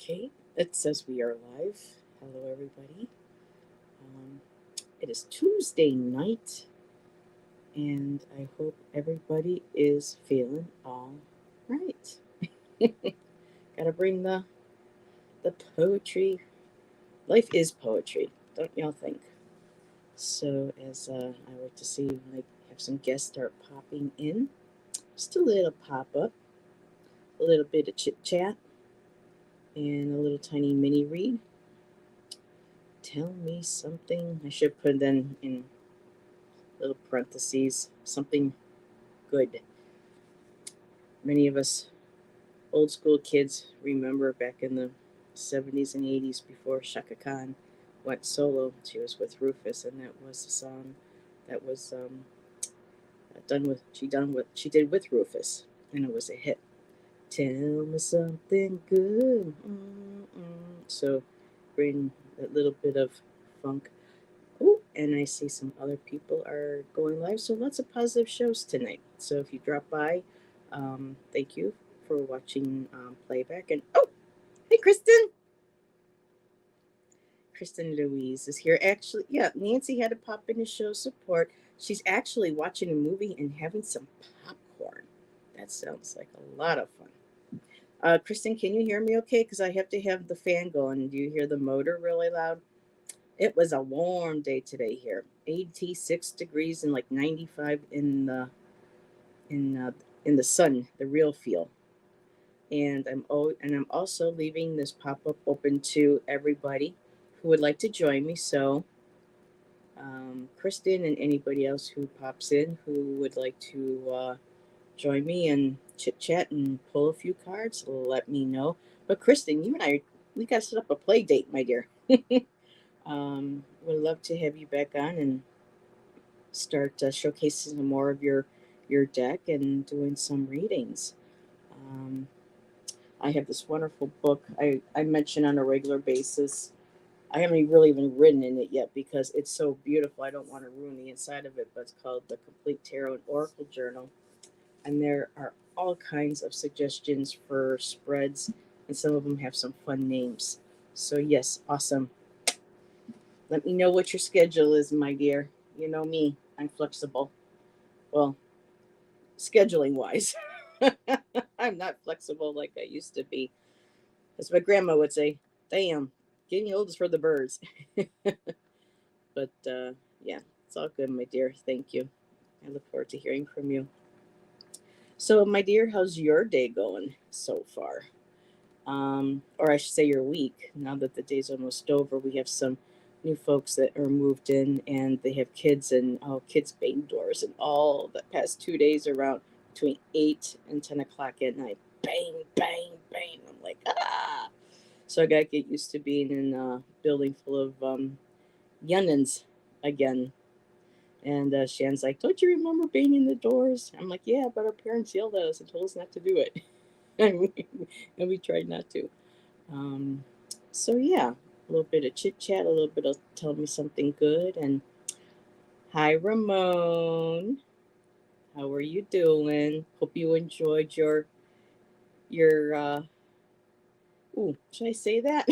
Okay, it says we are live. Hello, everybody. Um, it is Tuesday night, and I hope everybody is feeling all right. Gotta bring the poetry. Life is poetry, don't y'all think? So, as I like to see, like have some guests start popping in. Just a little pop up, a little bit of chit chat, and a little tiny mini read. Tell me something. I should put then in little parentheses, something good. Many of us old school kids remember back in the 70s and 80s before Shaka Khan went solo. She was with Rufus, and that was the song that was she did with Rufus, and it was a hit. Tell me something good. Mm-mm. So bring that little bit of funk. Oh, and I see some other people are going live. So lots of positive shows tonight. So if you drop by, thank you for watching playback. And oh, hey, Kristen. Kristen Louise is here. Actually, yeah, Nancy had to pop in to show support. She's actually watching a movie and having some popcorn. That sounds like a lot of fun. Kristen, can you hear me okay? Because I have to have the fan going. Do you hear the motor really loud? It was a warm day today here. 86 degrees and like 95 in uh, in the sun, the real feel. And I'm also leaving this pop up open to everybody who would like to join me. So, Kristen and anybody else who pops in who would like to join me and chit chat and pull a few cards, let me know. But Kristen, you and I, we got to set up a play date, my dear. Would love to have you back on and start showcasing some more of your deck and doing some readings. Um, I have this wonderful book I mention on a regular basis. I haven't really even written in it yet because it's so beautiful. I don't want to ruin the inside of it, but it's called The Complete Tarot and Oracle Journal. And there are all kinds of suggestions for spreads, and some of them have some fun names. So, yes, awesome. Let me know what your schedule is, my dear. You know me, I'm flexible. Well, scheduling wise. I'm not flexible like I used to be. As my grandma would say, damn, getting old is for the birds. But yeah, it's all good, my dear. Thank you. I look forward to hearing from you. So, my dear, how's your day going so far? Or I should say your week. Now that the day's almost over, we have some new folks that are moved in and they have kids and kids bang doors and all the past 2 days around between 8 and 10 o'clock at night. Bang, bang, bang. I'm like, ah. So I gotta get used to being in a building full of youngins again. And Shan's like, don't you remember banging the doors? I'm like, yeah, but our parents yelled at us and told us not to do it. And we tried not to. Um, so yeah, a little bit of chit chat, a little bit of tell me something good. And hi, Ramon. How are you doing? Hope you enjoyed your. Ooh, should I say that?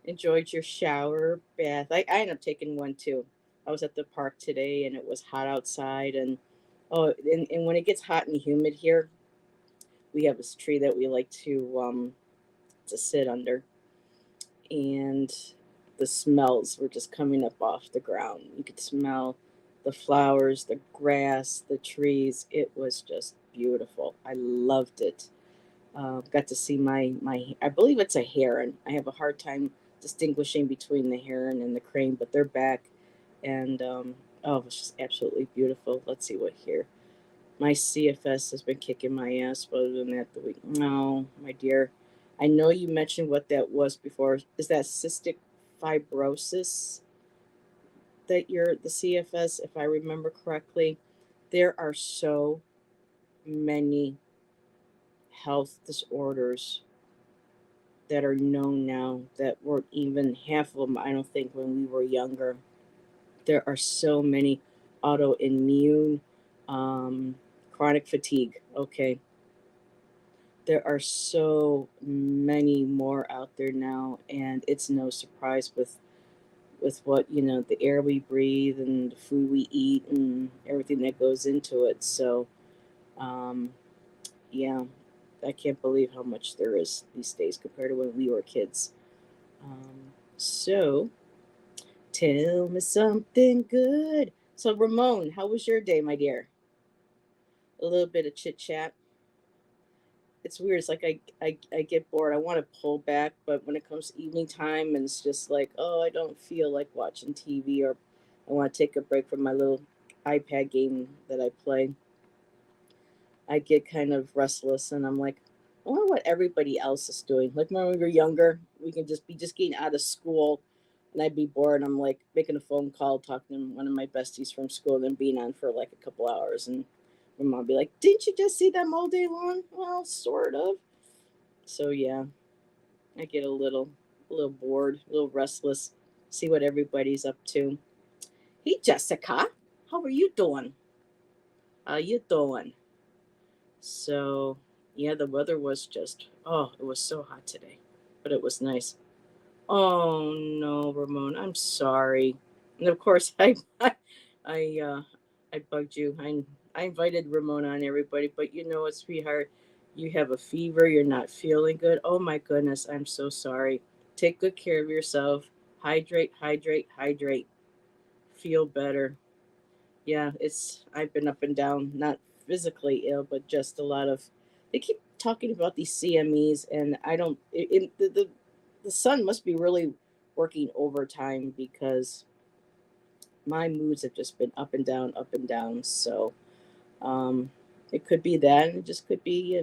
Enjoyed your shower bath. I ended up taking one too. I was at the park today and it was hot outside and and when it gets hot and humid here, we have this tree that we like to sit under, and the smells were just coming up off the ground. You could smell the flowers, the grass, the trees. It was just beautiful. I loved it. Got to see my I believe it's a heron. I have a hard time distinguishing between the heron and the crane, but they're back, and oh, it was just absolutely beautiful. Let's see what here. My CFS has been kicking my ass. Other than that, the week. No, my dear. I know you mentioned what that was before. Is that cystic fibrosis that you're the CFS, if I remember correctly? There are so many health disorders that are known now that weren't even half of them, I don't think, when we were younger. There are so many autoimmune, chronic fatigue. Okay, There are so many more out there now, and it's no surprise with what, the air we breathe and the food we eat and everything that goes into it. So um, yeah, I can't believe how much there is these days compared to when we were kids. So tell me something good. So Ramon, how was your day, my dear? A little bit of chit chat. It's weird. It's like I get bored. I want to pull back, but when it comes to evening time and it's just like, oh, I don't feel like watching TV, or I want to take a break from my little iPad game that I play, I get kind of restless and I'm like, I wonder what everybody else is doing. Like when we were younger, we can just be just getting out of school and I'd be bored. I'm like making a phone call, talking to one of my besties from school, and then being on for like a couple hours. And my mom would be like, didn't you just see them all day long? Well, sort of. So yeah, I get a little bored, a little restless, see what everybody's up to. Hey Jessica, how are you doing? How you doing? So yeah, the weather was just, oh, it was so hot today. But it was nice. Oh no, Ramon, I'm sorry. And of course I I bugged you. I invited Ramon on, everybody, but you know what, sweetheart? You have a fever, you're not feeling good. Oh my goodness, I'm so sorry. Take good care of yourself. Hydrate, hydrate, hydrate. Feel better. Yeah, it's I've been up and down, not physically ill, but just a lot of. They keep talking about these CMEs, and I don't. The sun must be really working overtime because my moods have just been up and down, up and down. So um, it could be that, and it just could be,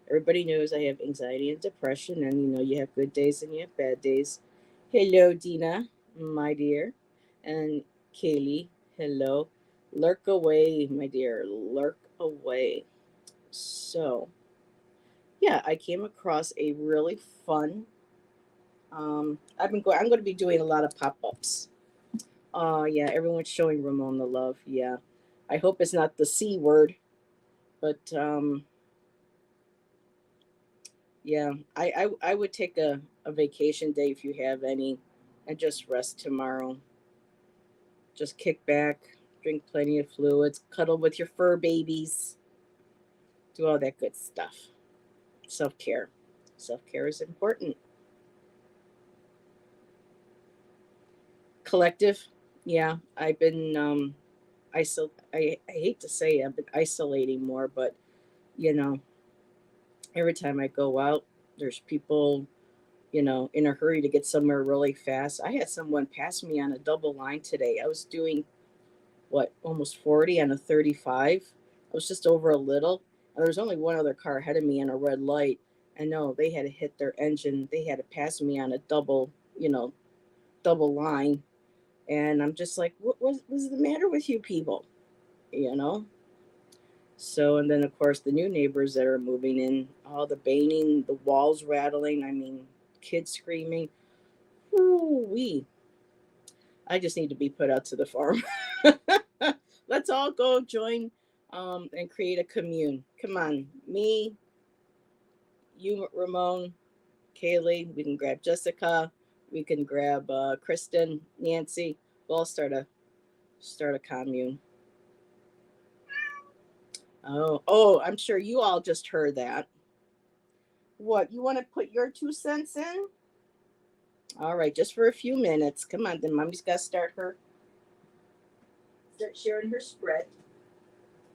everybody knows I have anxiety and depression, and you have good days and you have bad days. Hello, Dina, my dear, and Kaylee. Hello. Lurk away, my dear. Lurk away. So, yeah, I came across a really fun. I'm going to be doing a lot of pop ups. Yeah, everyone's showing Ramon the love. Yeah, I hope it's not the C word, but yeah, I would take a vacation day if you have any, and just rest tomorrow. Just kick back, drink plenty of fluids, cuddle with your fur babies, do all that good stuff. Self care. Self care is important. Collective. Yeah, I've been I hate to say it, I've been isolating more, but you know, every time I go out, there's people, in a hurry to get somewhere really fast. I had someone pass me on a double line today. I was doing what, almost 40 on a 35. I was just over a little. And there was only one other car ahead of me in a red light. And no, they had to hit their engine. They had to pass me on a you know, double line. And I'm just like, what's the matter with you people? You know? So, and then of course, the new neighbors that are moving in, all the banging, the walls rattling. I mean, kids screaming. Ooh, wee. I just need to be put out to the farm. Let's all go join and create a commune. Come on, me, you, Ramon, Kaylee. We can grab Jessica. We can grab Kristen, Nancy. We'll all start a commune. Oh, I'm sure you all just heard that. What, you want to put your 2 cents in? All right, just for a few minutes. Come on, then. Mommy's got to start sharing her spread.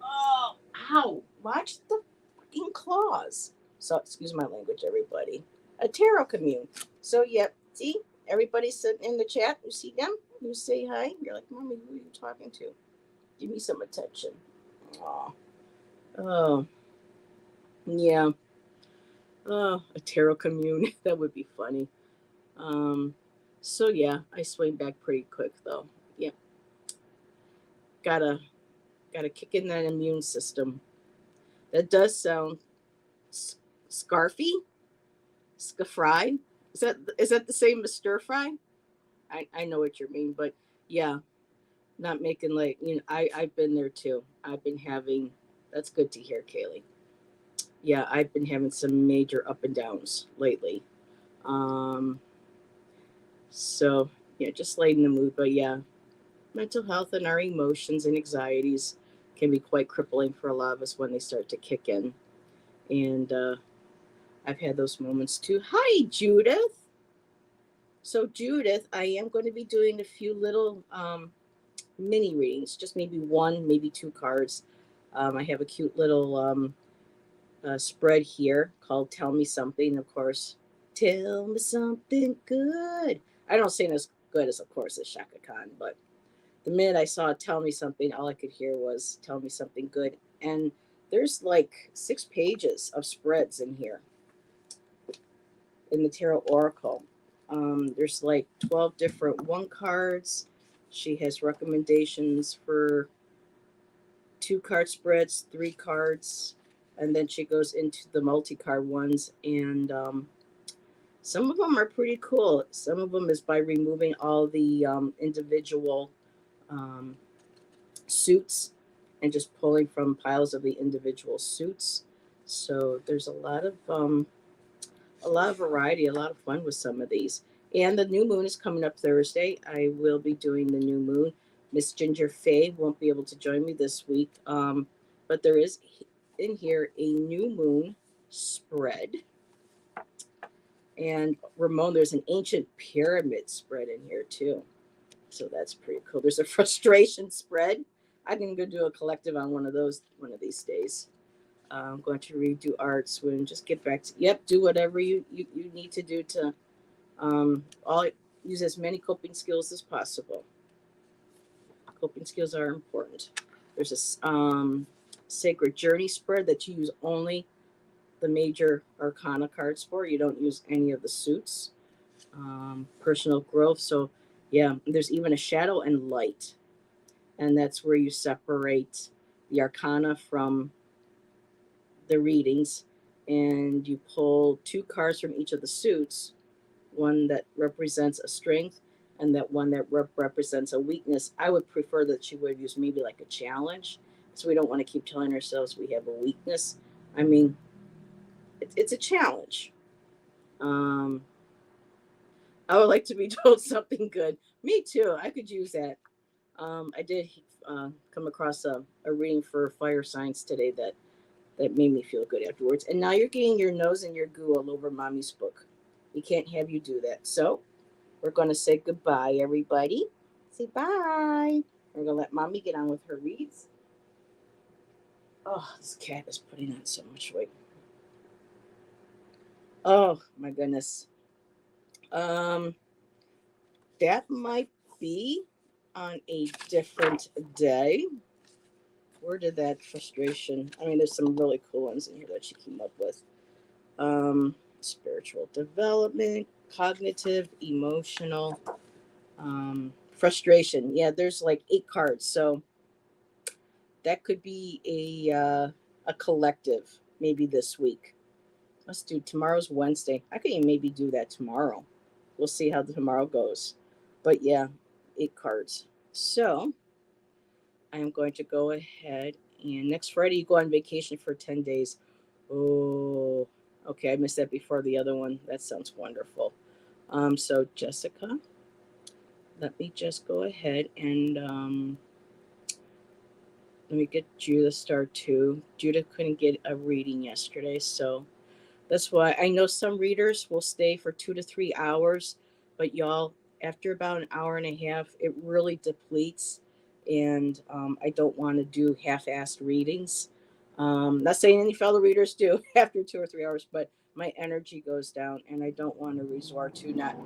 Oh, ow! Watch the fucking claws. So, excuse my language, everybody. A tarot commune. So, yep. See, everybody's sitting in the chat. You see them? You say hi. You're like, Mommy, who are you talking to? Give me some attention. Aw. Oh, yeah. Oh, a tarot commune. That would be funny. Um, so yeah, I swing back pretty quick though. Yeah, gotta gotta kick in that immune system. That does sound scarfy, scarfry. Is that the same as stir fry? I know what you mean, but yeah, not making like I've been there too. I've been having. That's good to hear, Kaylee. Yeah, I've been having some major up and downs lately. Um, so yeah, just lighten the mood. But yeah, mental health and our emotions and anxieties can be quite crippling for a lot of us when they start to kick in. And I've had those moments too. Hi, Judith. So, Judith, I am going to be doing a few little mini readings, just maybe one, maybe two cards. I have a cute little spread here called Tell Me Something, of course. Tell me something good. I don't sing as good as, of course, as Shaka Khan, but the minute I saw Tell Me Something, all I could hear was Tell Me Something Good. And there's like 6 pages of spreads in here in the Tarot Oracle. There's like 12 different one cards. She has recommendations for 2 card spreads, 3 cards, and then she goes into the multi card ones. And some of them are pretty cool. Some of them is by removing all the individual um, suits and just pulling from piles of the individual suits. So there's a lot of variety, a lot of fun with some of these. And the new moon is coming up Thursday. I will be doing the new moon. Miss Ginger Faye won't be able to join me this week, but there is in here a new moon spread. And Ramon, there's an ancient pyramid spread in here too. So that's pretty cool. There's a frustration spread. I can go do a collective on one of those one of these days. I'm going to redo arts when just get back to yep, do whatever you need to do to all use as many coping skills as possible. Coping skills are important. There's a sacred journey spread that you use only the major arcana cards for. You don't use any of the suits. Personal growth. So yeah, there's even a shadow and light, and that's where you separate the arcana from the readings, and you pull 2 cards from each of the suits, one that represents a strength and that one that represents a weakness. I would prefer that she would use maybe like a challenge, so we don't want to keep telling ourselves we have a weakness. I mean, it's a challenge. um I would like to be told something good. Me too, I could use that. I did come across a reading for fire signs today that made me feel good afterwards. And now you're getting your nose and your goo all over mommy's book. We can't have you do that. So we're going to say goodbye, everybody. Say bye. We're going to let mommy get on with her reads. Oh, this cat is putting on so much weight. Oh, my goodness. Um, that might be on a different day. Where did that frustration? I mean, there's some really cool ones in here that she came up with. Spiritual development, cognitive, emotional, frustration. Yeah, there's like 8 cards, so that could be a collective maybe this week. Let's do tomorrow's Wednesday. I could even maybe do that tomorrow. We'll see how the tomorrow goes. But yeah, 8 cards. So I am going to go ahead and next Friday you go on vacation for 10 days. Oh, okay. I missed that before the other one. That sounds wonderful. So Jessica, let me just go ahead and let me get Judah start too. Judah couldn't get a reading yesterday, so that's why I know some readers will stay for 2 to 3 hours, but y'all, after about an hour and a half, it really depletes, and I don't want to do half-assed readings. Not saying any fellow readers do after 2 or 3 hours, but my energy goes down, and I don't want to resort to not.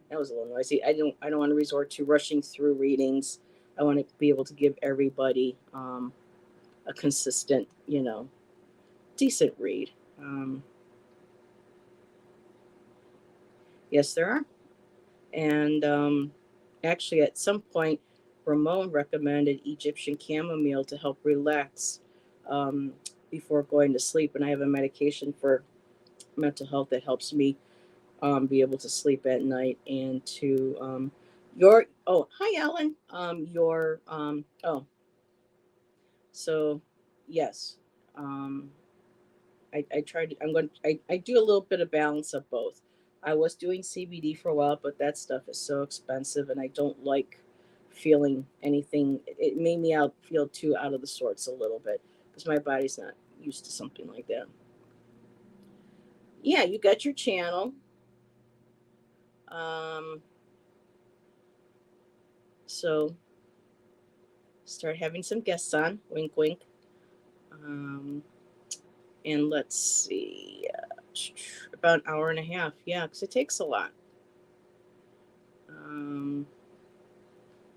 That was a little noisy. I don't want to resort to rushing through readings. I want to be able to give everybody a consistent, decent read. Um, yes, there are. And actually, at some point, Ramon recommended Egyptian chamomile to help relax um, before going to sleep. And I have a medication for mental health that helps me be able to sleep at night and to your oh hi Ellen your oh so yes Um, I tried. I do a little bit of balance of both. I was doing CBD for a while, but that stuff is so expensive, and I don't like feeling anything. It made me out feel too out of the sorts a little bit because my body's not used to something like that. Yeah, you got your channel. Um, so start having some guests on. Wink, wink. Um, and let's see, about an hour and a half. Yeah, because it takes a lot. Um,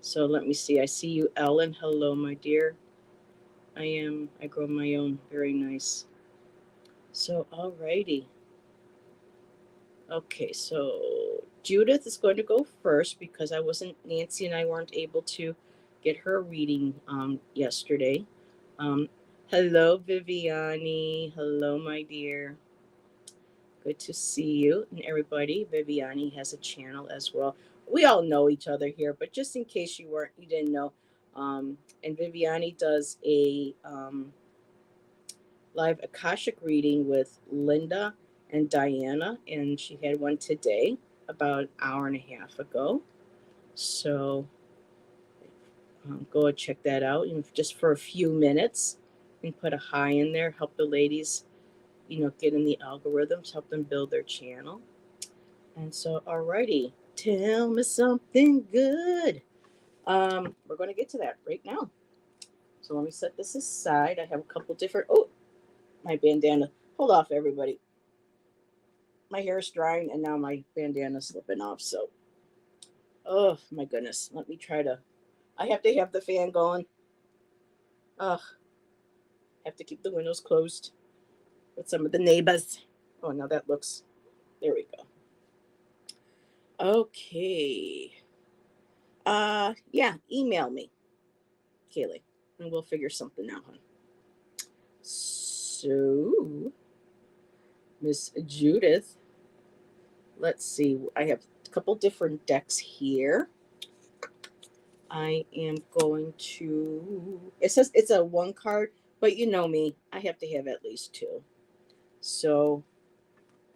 so let me see. I see you, Ellen. Hello, my dear. I grow my own. Very nice. So, alrighty. Okay, so Judith is going to go first because Nancy and I weren't able to get her reading yesterday. Um, hello, Viviani. Hello, my dear. Good to see you and everybody. Viviani has a channel as well. We all know each other here, but just in case you didn't know, and Viviani does a live Akashic reading with Linda and Diana, and she had one today about an hour and a half ago. So go and check that out, just for a few minutes, and put a hi in there. Help the ladies, get in the algorithms, help them build their channel. And so, alrighty, tell me something good. We're going to get to that right now. So let me set this aside. I have a couple different. Oh, my bandana. Hold off, everybody. My hair is drying, and now my bandana's slipping off. So, oh my goodness. Let me try to. I have to have the fan going. Ugh, have to keep the windows closed with some of the neighbors. Oh, now that looks. There we go. Okay. Yeah. Email me, Kaylee, and we'll figure something out, hon. So, Miss Judith, let's see. I have a couple different decks here. I am going to. It says it's a one card, but you know me, I have to have at least two. So,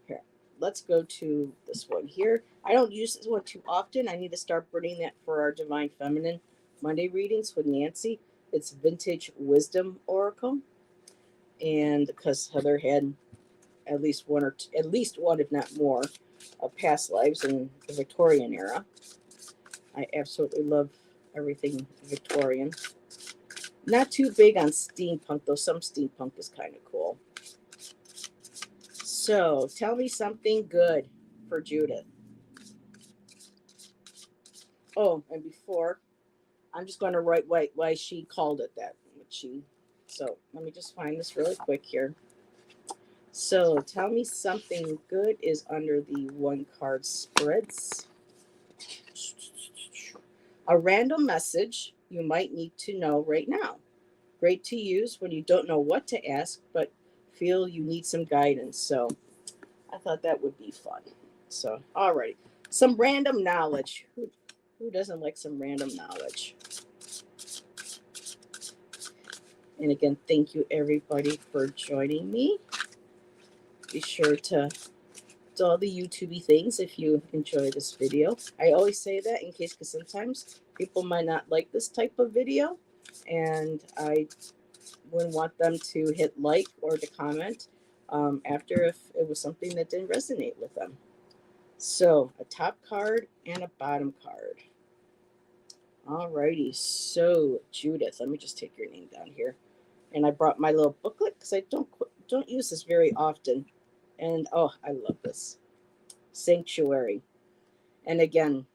here, let's go to this one here. I don't use this one too often. I need to start bringing that for our Divine Feminine Monday readings with Nancy. It's Vintage Wisdom Oracle. And because Heather had at least one or two, at least one, if not more, of past lives in the Victorian era. I absolutely love everything Victorian. Not too big on steampunk, though some steampunk is kind of cool. So, tell me something good for Judith. Oh, and before, I'm just going to write why she called it that. So, let me just find this really quick here. So, tell me something good is under the one card spreads. A random message you might need to know right now. Great to use when you don't know what to ask, but feel you need some guidance. So I thought that would be fun. So, alrighty. Some random knowledge. Who doesn't like some random knowledge? And again, thank you everybody for joining me. Be sure to do all the YouTubey things if you enjoy this video. I always say that in case, because sometimes people might not like this type of video, and I wouldn't want them to hit like or to comment after if it was something that didn't resonate with them. So a top card and a bottom card. Alrighty, so Judith, let me just take your name down here. And I brought my little booklet because I don't use this very often. And oh, I love this. Sanctuary. And again,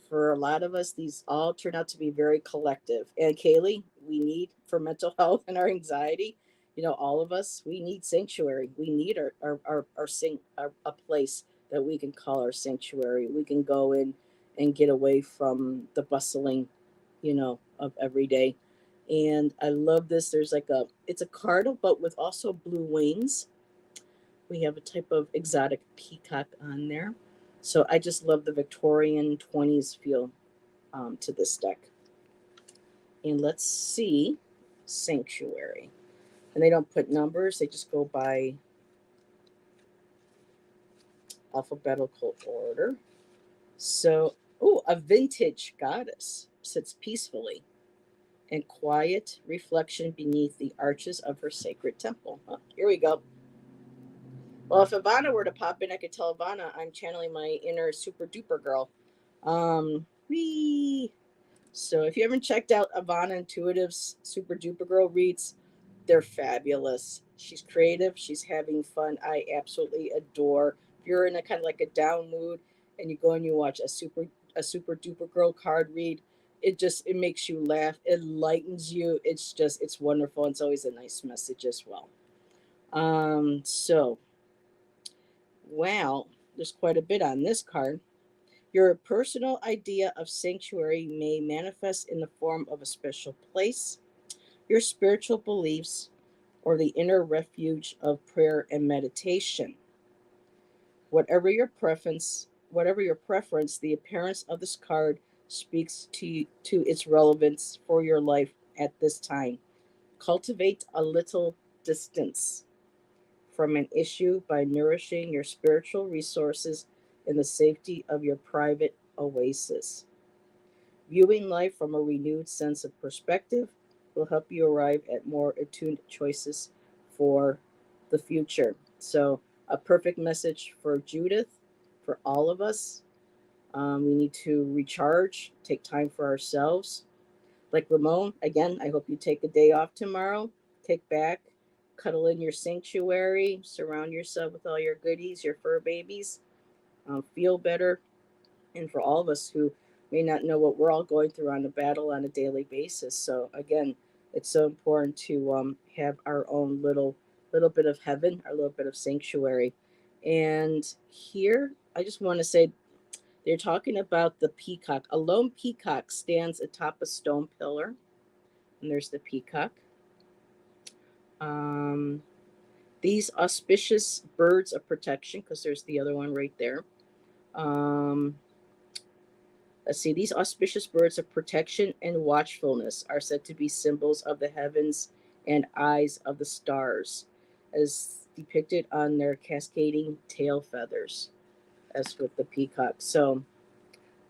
for a lot of us, these all turn out to be very collective. And Kaylee, we need for mental health and our anxiety, all of us, we need sanctuary. We need a place that we can call our sanctuary. We can go in and get away from the bustling, of every day. And I love this. It's a cardinal, but with also blue wings. We have a type of exotic peacock on there. So I just love the Victorian 20s feel to this deck. And let's see, Sanctuary. and they don't put numbers, they just go by alphabetical order. So, oh, a vintage goddess sits peacefully in quiet reflection beneath the arches of her sacred temple. Huh, here we go. Well, if Ivana were to pop in, I could tell Ivana I'm channeling my inner super duper girl. Wee. So if you haven't checked out Ivana Intuitive's Super Duper Girl reads, they're fabulous. She's creative. She's having fun. I absolutely adore. If you're in a kind of like a down mood and you go and you watch a super duper girl card read, it makes you laugh. It lightens you. It's wonderful. It's always a nice message as well. So wow, there's quite a bit on this card. Your personal idea of sanctuary may manifest in the form of a special place, your spiritual beliefs, or the inner refuge of prayer and meditation. Whatever your preference, the appearance of this card speaks to its relevance for your life at this time. Cultivate a little distance from an issue by nourishing your spiritual resources in the safety of your private oasis. Viewing life from a renewed sense of perspective will help you arrive at more attuned choices for the future. So, a perfect message for Judith, for all of us. We need to recharge, take time for ourselves. Like Ramon, again, I hope you take a day off tomorrow. Kick back, cuddle in your sanctuary, surround yourself with all your goodies, your fur babies, feel better, and for all of us who may not know what we're all going through on a battle on a daily basis. So again, it's so important to have our own little bit of heaven, our little bit of sanctuary. And here, I just want to say they're talking about the peacock. A lone peacock stands atop a stone pillar, and there's the peacock. Um, these auspicious birds of protection, because there's the other one right there. Um, Let's see, these auspicious birds of protection and watchfulness are said to be symbols of the heavens and eyes of the stars, as depicted on their cascading tail feathers, as with the peacock. So,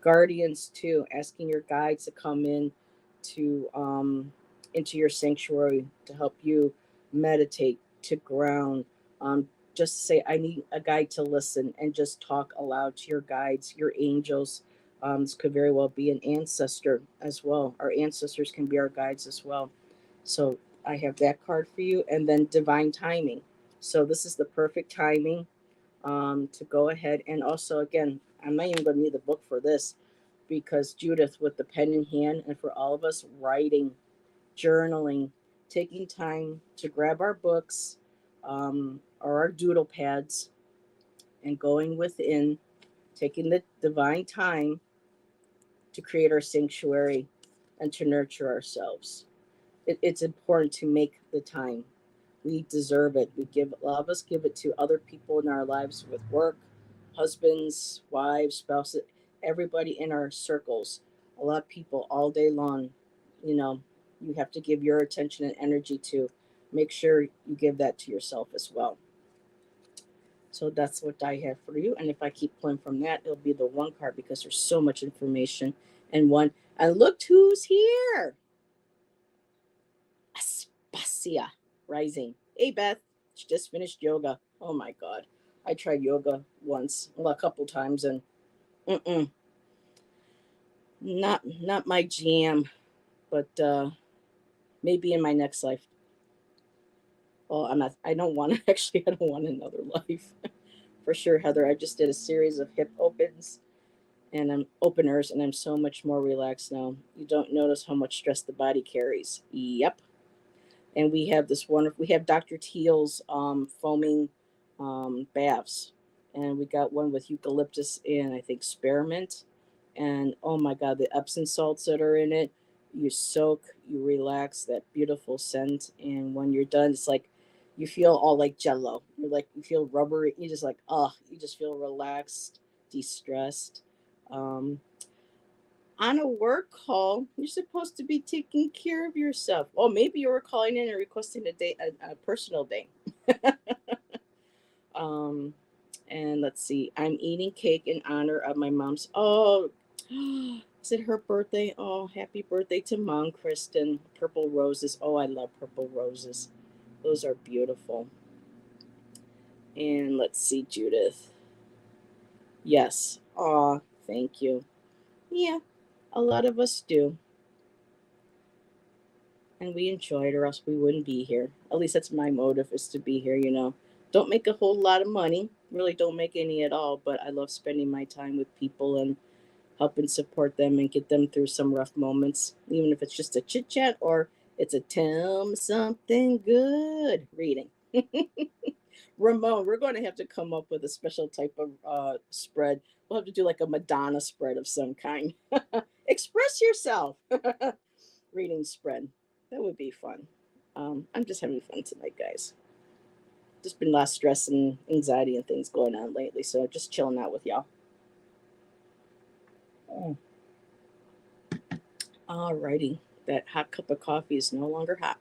guardians too, asking your guides to come in to into your sanctuary to help you meditate, to ground. Just to say, I need a guide to listen, and just talk aloud to your guides, your angels. This could very well be an ancestor as well. Our ancestors can be our guides as well. So I have that card for you, and then divine timing. So this is the perfect timing to go ahead. And also, again, I'm not even going to need the book for this, because Judith, with the pen in hand, and for all of us, writing, journaling, taking time to grab our books or our doodle pads and going within, taking the divine time to create our sanctuary and to nurture ourselves. It's important to make the time. We deserve it. A lot of us give it to other people in our lives with work, husbands, wives, spouses, everybody in our circles. A lot of people all day long, you know, you have to give your attention and energy to. Make sure you give that to yourself as well. So that's what I have for you. And if I keep pulling from that, it'll be the one card, because there's so much information in one. And look who's here. Aspasia rising. Hey Beth, she just finished yoga. Oh my god. I tried yoga once, well, a couple times, and mm-mm, not my jam. But maybe in my next life. Well, I'm not. I don't want to actually. I don't want another life for sure, Heather. I just did a series of hip opens and openers, and I'm so much more relaxed now. You don't notice how much stress the body carries. Yep. And we have this wonderful. We have Dr. Teal's foaming baths, and we got one with eucalyptus and I think spearmint, and oh my god, the Epsom salts that are in it. You soak, you relax, that beautiful scent, and when you're done, it's like you feel all like jello. You're like you feel rubbery. You just like you just feel relaxed, de-stressed. Um, On a work call, you're supposed to be taking care of yourself. Oh, maybe you were calling in and requesting a day, a personal day. Um, and let's see. I'm eating cake in honor of my mom's. Oh, is it her birthday? Oh, happy birthday to mom, Kristen. Purple roses. Oh, I love purple roses. Those are beautiful. And let's see, Judith. Yes. Aw, thank you. Yeah, a lot of us do. And we enjoy it, or else we wouldn't be here. At least that's my motive, is to be here. Don't make a whole lot of money. Really don't make any at all, but I love spending my time with people and helping support them and get them through some rough moments, even if it's just a chit chat or it's a tell me something good reading. Ramon, we're going to have to come up with a special type of spread. We'll have to do like a Madonna spread of some kind. Express yourself. Reading spread. That would be fun. I'm just having fun tonight, guys. Just been a lot of stress and anxiety and things going on lately, so just chilling out with y'all. Mm. Alrighty, that hot cup of coffee is no longer hot.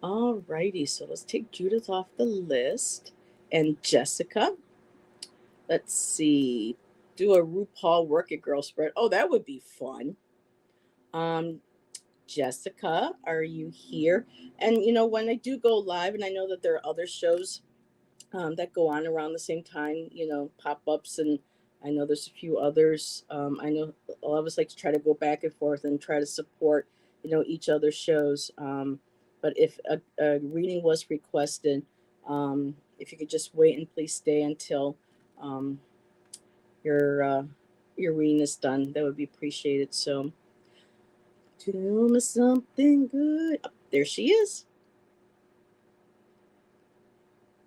Alrighty, so let's take Judith off the list. And Jessica, let's see, do a RuPaul Work It Girl spread. Oh, that would be fun. Um, Jessica, are you here? And when I do go live, and I know that there are other shows that go on around the same time, pop ups, and I know there's a few others. I know a lot of us like to try to go back and forth and try to support, each other's shows. But if a reading was requested, if you could just wait and please stay until um, your uh, your reading is done, that would be appreciated. So, tell me something good. Oh, there she is.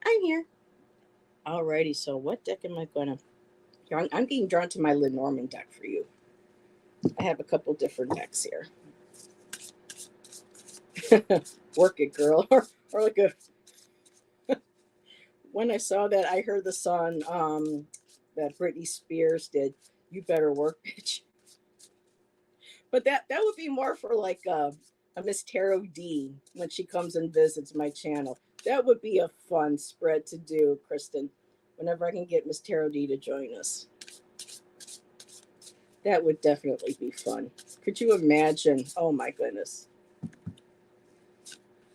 I'm here. Alrighty. So, what deck am I gonna? I'm getting drawn to my Lenormand deck for you. I have a couple different decks here. Work it, girl, or like a. When I saw that, I heard the song that Britney Spears did. You better work, bitch. But that would be more for like a Miss Tarot D when she comes and visits my channel. That would be a fun spread to do, Kristen. Whenever I can get Miss Tarot D to join us, that would definitely be fun. Could you imagine? Oh my goodness.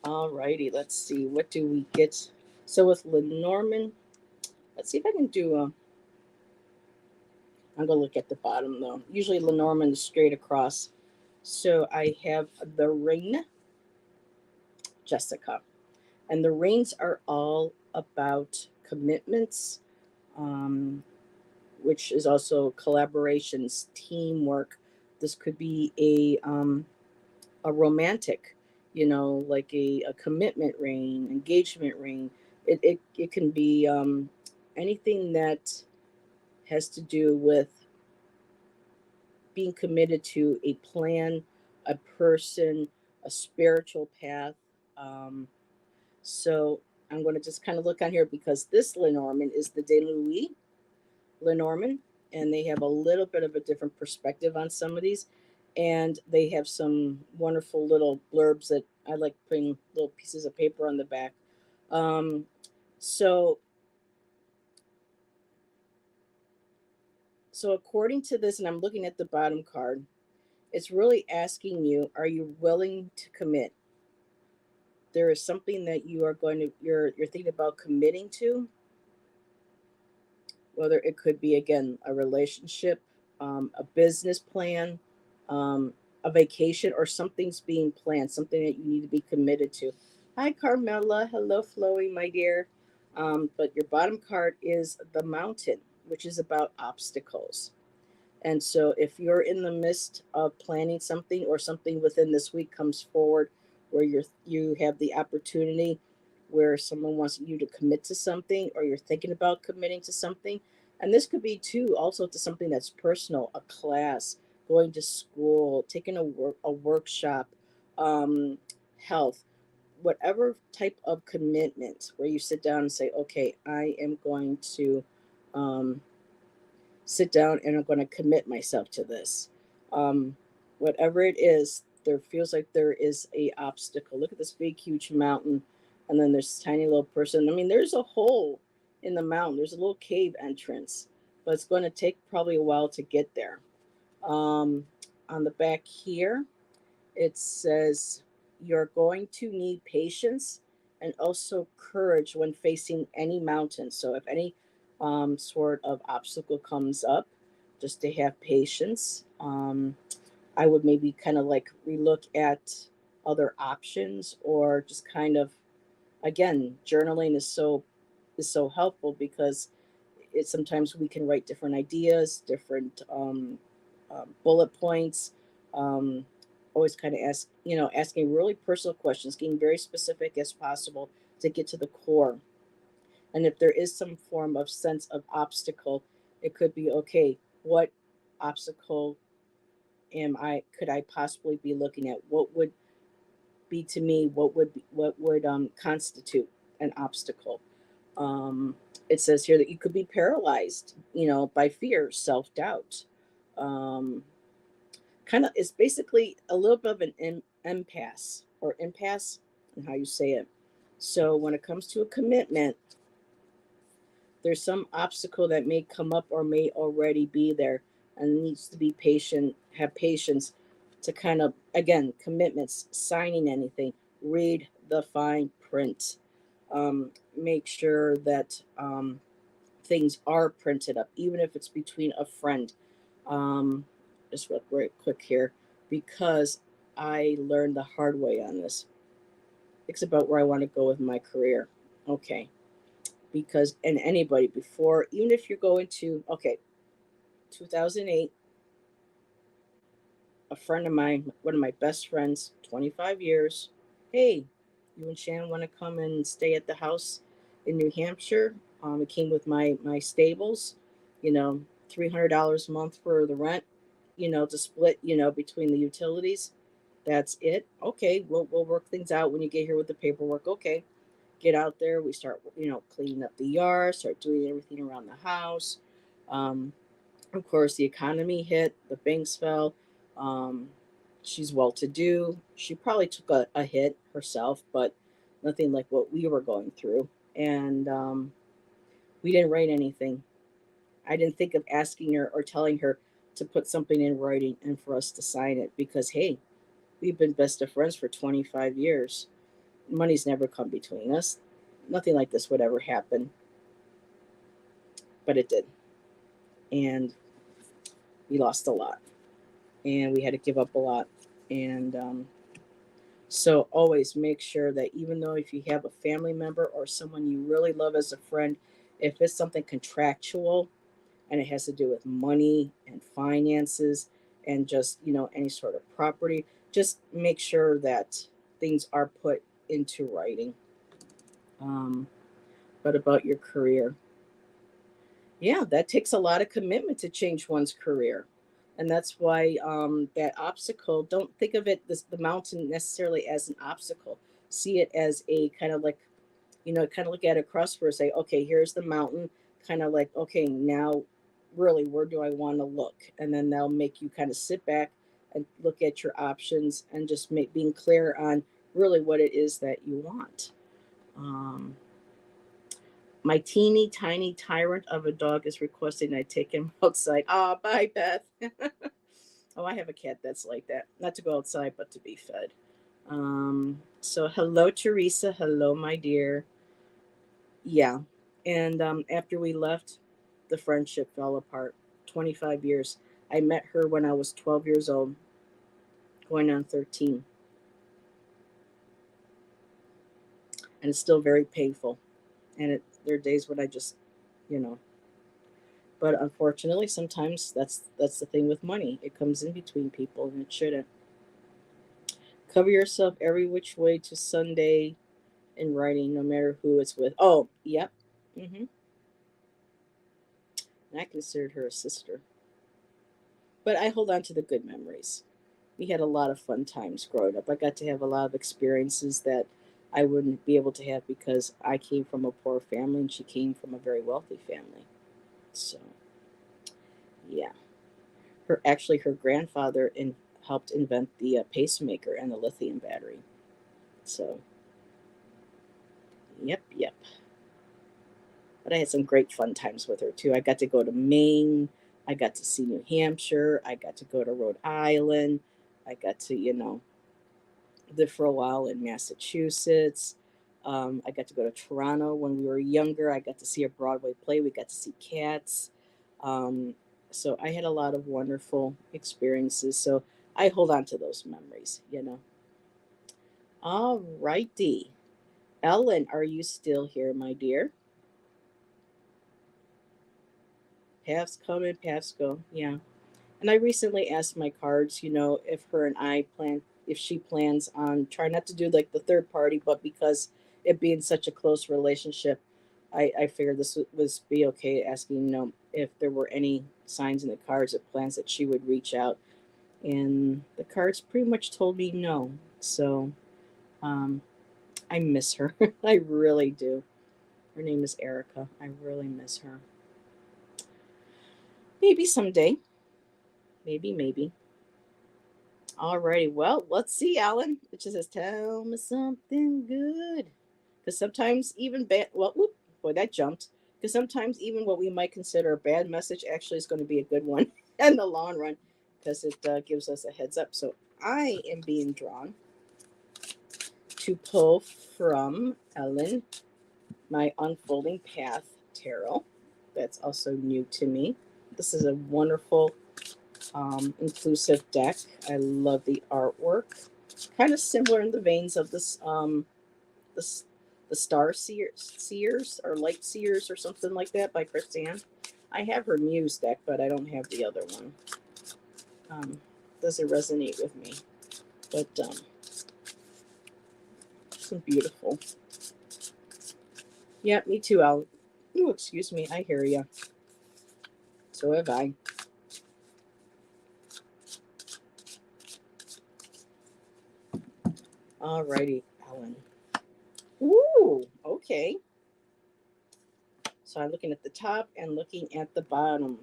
Alrighty, let's see. What do we get? So with Lenormand, let's see if I can do a. I'm gonna look at the bottom though. Usually Lenormand is straight across. So I have the ring, Jessica. And the rings are all about commitments, um, which is also collaborations, teamwork. This could be a romantic, like a commitment ring, engagement ring. It can be anything that has to do with being committed to a plan, a person, a spiritual path. Um, So I'm going to just kind of look on here because this Lenormand is the De Louis Lenormand, and they have a little bit of a different perspective on some of these. And they have some wonderful little blurbs that I like putting little pieces of paper on the back. Um, so, so according to this, and I'm looking at the bottom card, it's really asking you: are you willing to commit? There is something that you're thinking about committing to, whether it could be again a relationship, a business plan, um, a vacation, or something's being planned, something that you need to be committed to. Hi, Carmela. Hello, Chloe, my dear. But your bottom card is the mountain, which is about obstacles. And so, if you're in the midst of planning something, or something within this week comes forward where you have the opportunity, where someone wants you to commit to something, or you're thinking about committing to something, and this could be too also to something that's personal, a class, going to school, taking a workshop, um, health, whatever type of commitment where you sit down and say, okay, I am going to um, sit down and I'm going to commit myself to this. Um, Whatever it is, there feels like there is a obstacle. Look at this big, huge mountain, and then there's this tiny little person. I mean, there's a hole in the mountain. There's a little cave entrance, but it's going to take probably a while to get there. Um, on the back here, it says you're going to need patience and also courage when facing any mountain. So, if any sort of obstacle comes up, just to have patience. I would maybe kind of like relook at other options, or just kind of, again, journaling is so helpful because it sometimes we can write different ideas, different bullet points. Um, Always kind of asking really personal questions, getting very specific as possible to get to the core. And if there is some form of sense of obstacle, it could be okay. What obstacle am I? Could I possibly be looking at? What would be to me? What would constitute an obstacle? Um, it says here that you could be paralyzed, by fear, self doubt. Um, Kind of, it's basically a little bit of an impasse or impasse, and how you say it. So when it comes to a commitment, there's some obstacle that may come up or may already be there, and needs to be patient, have patience to kind of, again, commitments, signing anything, read the fine print. Make sure that things are printed up, even if it's between a friend. Um, just real quick here, because I learned the hard way on this. It's about where I want to go with my career. Okay. Because, and anybody before, even if you're going to, okay, 2008, a friend of mine, one of my best friends, 25 years, hey, you and Shannon want to come and stay at the house in New Hampshire? It came with my stables, you know, $300 a month for the rent, to split, between the utilities. That's it. Okay, we'll work things out when you get here with the paperwork. Okay, get out there. We start, cleaning up the yard, start doing everything around the house. Um, of course, the economy hit, the banks fell. Um, she's well to do. She probably took a hit herself, but nothing like what we were going through. And we didn't write anything. I didn't think of asking her or telling her to put something in writing and for us to sign it because, hey, we've been best of friends for 25 years. Money's never come between us. Nothing like this would ever happen, but it did. And we lost a lot, and we had to give up a lot. And so always make sure that, even though if you have a family member or someone you really love as a friend, if it's something contractual and it has to do with money and finances and just, any sort of property, just make sure that things are put into writing. Um, but about your career, yeah, that takes a lot of commitment to change one's career. And that's why that obstacle, don't think of it, the mountain, necessarily as an obstacle. See it as a kind of like, kind of look at it across for, say, okay, here's the mountain, kind of like, okay, now really, where do I want to look? And then that'll make you kind of sit back and look at your options and just being clear on really what it is that you want. Um, my teeny tiny tyrant of a dog is requesting I take him outside. Ah, bye, Beth. Oh, I have a cat that's like that. Not to go outside, but to be fed. So hello, Teresa. Hello, my dear. Yeah. And after we left, the friendship fell apart. 25 years. I met her when I was 12 years old, going on 13. And it's still very painful. And there are days when I just, you know, but unfortunately, sometimes that's the thing with money. It comes in between people, and it shouldn't. Cover yourself every which way to Sunday in writing, no matter who it's with. Oh, yep. And I considered her a sister, but I hold on to the good memories. We had a lot of fun times growing up. I got to have a lot of experiences that I wouldn't be able to have because I came from a poor family and she came from a very wealthy family. So Yeah. Her grandfather helped invent the pacemaker and the lithium battery. So, yep, yep. But I had some great fun times with her too. I got to go to Maine. I got to see New Hampshire. I got to go to Rhode Island. I got to, live for a while in Massachusetts. I got to go to Toronto when we were younger. I got to see a Broadway play. We got to see Cats. Um, so I had a lot of wonderful experiences. So I hold on to those memories. All righty. Ellen, are you still here, my dear? Paths come and paths go. Yeah. And I recently asked my cards, if her and I plan, if she plans on try not to do like the third party, but because it being such a close relationship, I figured this was be okay asking, if there were any signs in the cards that plans that she would reach out. And the cards pretty much told me no. So um, I miss her. I really do. Her name is Erica. I really miss her. Maybe someday. Maybe, maybe. Alrighty, well, let's see, Alan. It just says, "Tell me something good," because sometimes even bad. Well, whoop, boy, that jumped. Because sometimes even what we might consider a bad message actually is going to be a good one in the long run, because it gives us a heads up. So I am being drawn to pull from Ellen my unfolding path tarot. That's also new to me. This is a wonderful inclusive deck. I love the artwork. Kind of similar in the veins of this the, the Star Seers or Light Seers or something like that by Chrisanne. I have her Muse deck, but I don't have the other one. Doesn't resonate with me, but some beautiful. Yeah, me too. Ooh, excuse me. I hear you. So have I. Alrighty, Ellen. Ooh, okay. So I'm looking at the top and looking at the bottom.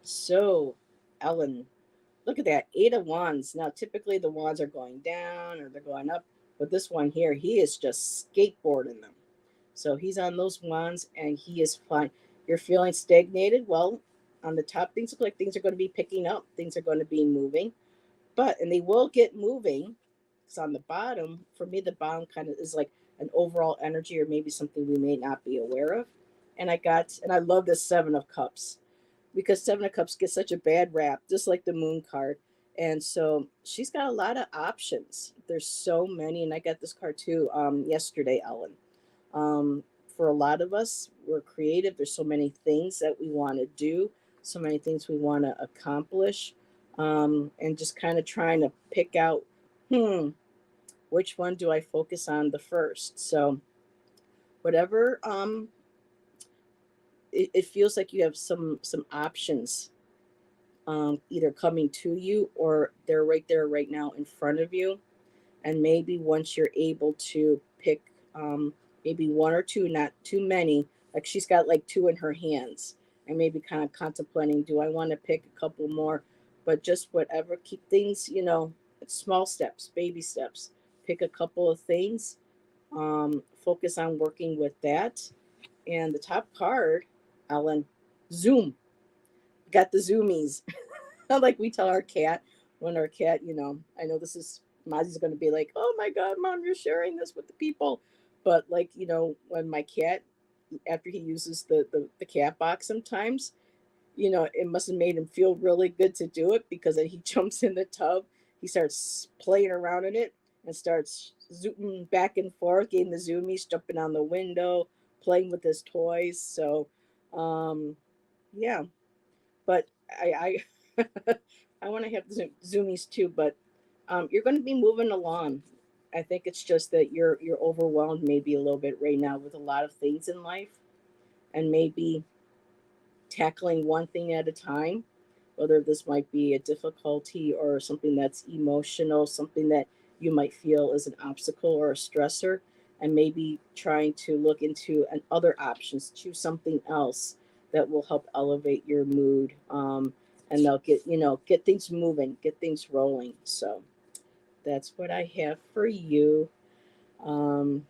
So, Ellen, look at that, Eight of Wands. Now, typically the wands are going down or they're going up, but this one here, he is just skateboarding them. So he's on those wands and he is flying. You're feeling stagnated. Well, on the top, things look like things are going to be picking up. Things are going to be moving, and they will get moving. Because on the bottom, for me, the bottom kind of is like an overall energy or maybe something we may not be aware of. And I love this Seven of Cups because Seven of Cups gets such a bad rap, just like the Moon card. And so she's got a lot of options. There's so many, and I got this card too yesterday, Ellen. Um, for a lot of us, we're creative. There's so many things that we want to do, so many things we want to accomplish, and just kind of trying to pick out, hmm, which one do I focus on the first? So whatever, it feels like you have some options either coming to you or they're right there right now in front of you. And maybe once you're able to pick maybe one or two, not too many, like she's got like two in her hands, and maybe kind of contemplating, do I want to pick a couple more? But just whatever, keep things, small steps, baby steps. Pick a couple of things, focus on working with that. And the top card, Ellen, Zoom. Got the zoomies. Like we tell our cat when our cat, I know this is Mozzie's going to be like, "Oh my God, Mom, you're sharing this with the people," but like when my cat, after he uses the cat box, sometimes it must have made him feel really good to do it because then he jumps in the tub, he starts playing around in it and starts zooming back and forth, getting the zoomies, jumping on the window, playing with his toys. So, yeah, but I I want to have zoomies too, but you're going to be moving along. I think it's just that you're overwhelmed maybe a little bit right now with a lot of things in life, and maybe tackling one thing at a time. Whether this might be a difficulty or something that's emotional, something that you might feel is an obstacle or a stressor, and maybe trying to look into other options, choose something else that will help elevate your mood. And they'll get things moving, get things rolling. So that's what I have for you. Um,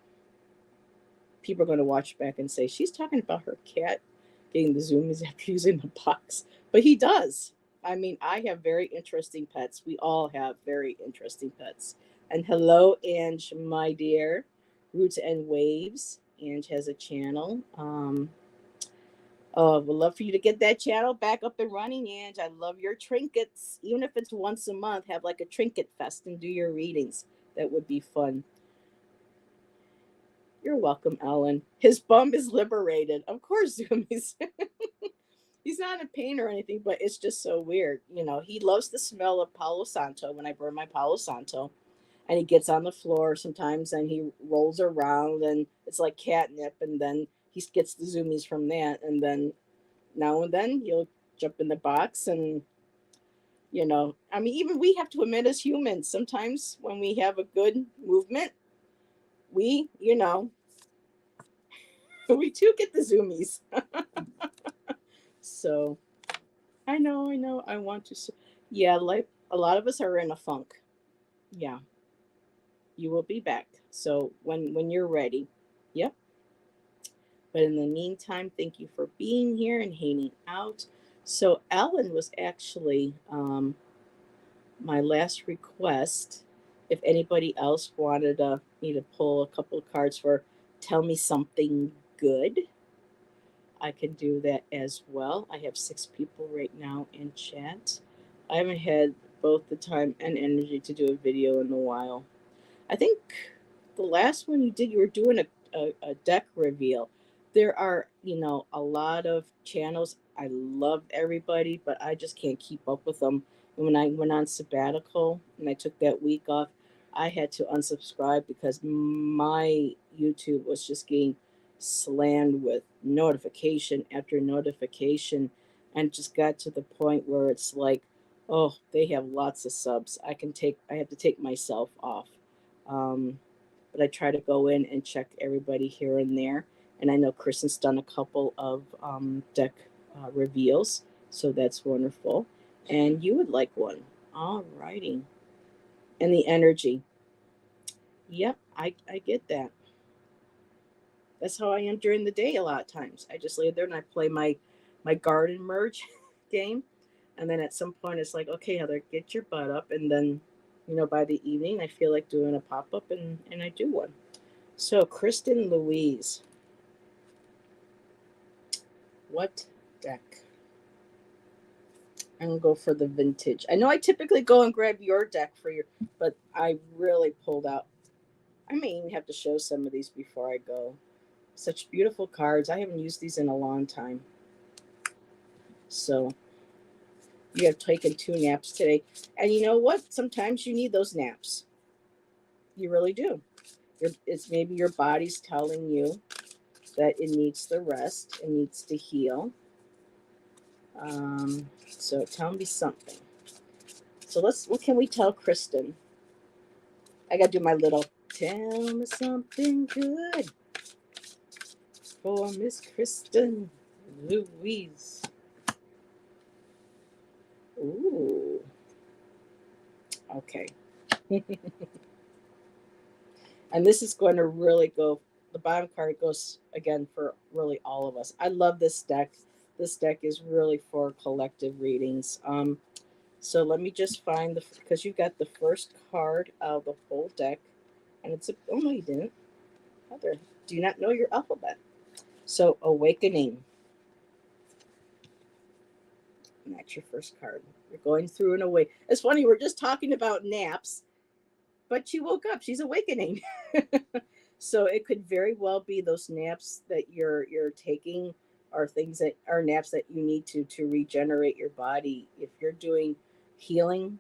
People are going to watch back and say she's talking about her cat getting the zoomies after using the box, but he does. I mean, I have very interesting pets. We all have very interesting pets. And hello, Ange, my dear. Roots and Waves. Ange has a channel. Oh, would love for you to get that channel back up and running, Ange. I love your trinkets. Even if it's once a month, have like a trinket fest and do your readings. That would be fun. You're welcome, Ellen. His bum is liberated. Of course, Zoomies. He's not in pain or anything, but it's just so weird. He loves the smell of Palo Santo when I burn my Palo Santo. And he gets on the floor sometimes and he rolls around and it's like catnip. And then he gets the zoomies from that. And then now and then he'll jump in the box. And, I mean, even we have to admit as humans, sometimes when we have a good movement, we we too get the zoomies. So I know. I want to. Yeah, like a lot of us are in a funk. Yeah, you will be back. So when you're ready. Yep. But in the meantime, thank you for being here and hanging out. So Ellen was actually my last request. If anybody else wanted me to pull a couple of cards for tell me something good, I can do that as well. I have 6 people right now in chat. I haven't had both the time and energy to do a video in a while. I think the last one you did, you were doing a deck reveal. There are, a lot of channels. I love everybody, but I just can't keep up with them. And when I went on sabbatical and I took that week off, I had to unsubscribe because my YouTube was just getting slammed with notification after notification and just got to the point where it's like, oh, they have lots of subs. I have to take myself off. Um, but I try to go in and check everybody here and there. And I know Kristen's done a couple of deck reveals, so that's wonderful. And you would like one. All righty. And the energy. Yep, I get that. That's how I am during the day a lot of times. I just lay there and I play my garden merge game. And then at some point it's like, okay, Heather, get your butt up. And then, by the evening I feel like doing a pop up and I do one. So Kristen Louise. What deck? I'm gonna go for the vintage. I know I typically go and grab your deck for your, but I really pulled out. I may even have to show some of these before I go. Such beautiful cards. I haven't used these in a long time. So you have taken 2 naps today. And you know what? Sometimes you need those naps. You really do. It's maybe your body's telling you that it needs the rest, it needs to heal. So tell me something. So what can we tell Kristen? I gotta do my little tell me something good for Miss Kristen Louise. Ooh. Okay. And this is going to really go, the bottom card goes again for really all of us. I love this deck. This deck is really for collective readings. So let me just find because you got the first card of the whole deck. And oh no, you didn't. Heather, do you not know your alphabet? So Awakening. And that's your first card. You're going through an away. It's funny, we're just talking about naps, but she woke up. She's awakening. So it could very well be those naps that you're taking are things that are naps that you need to regenerate your body. If you're doing healing,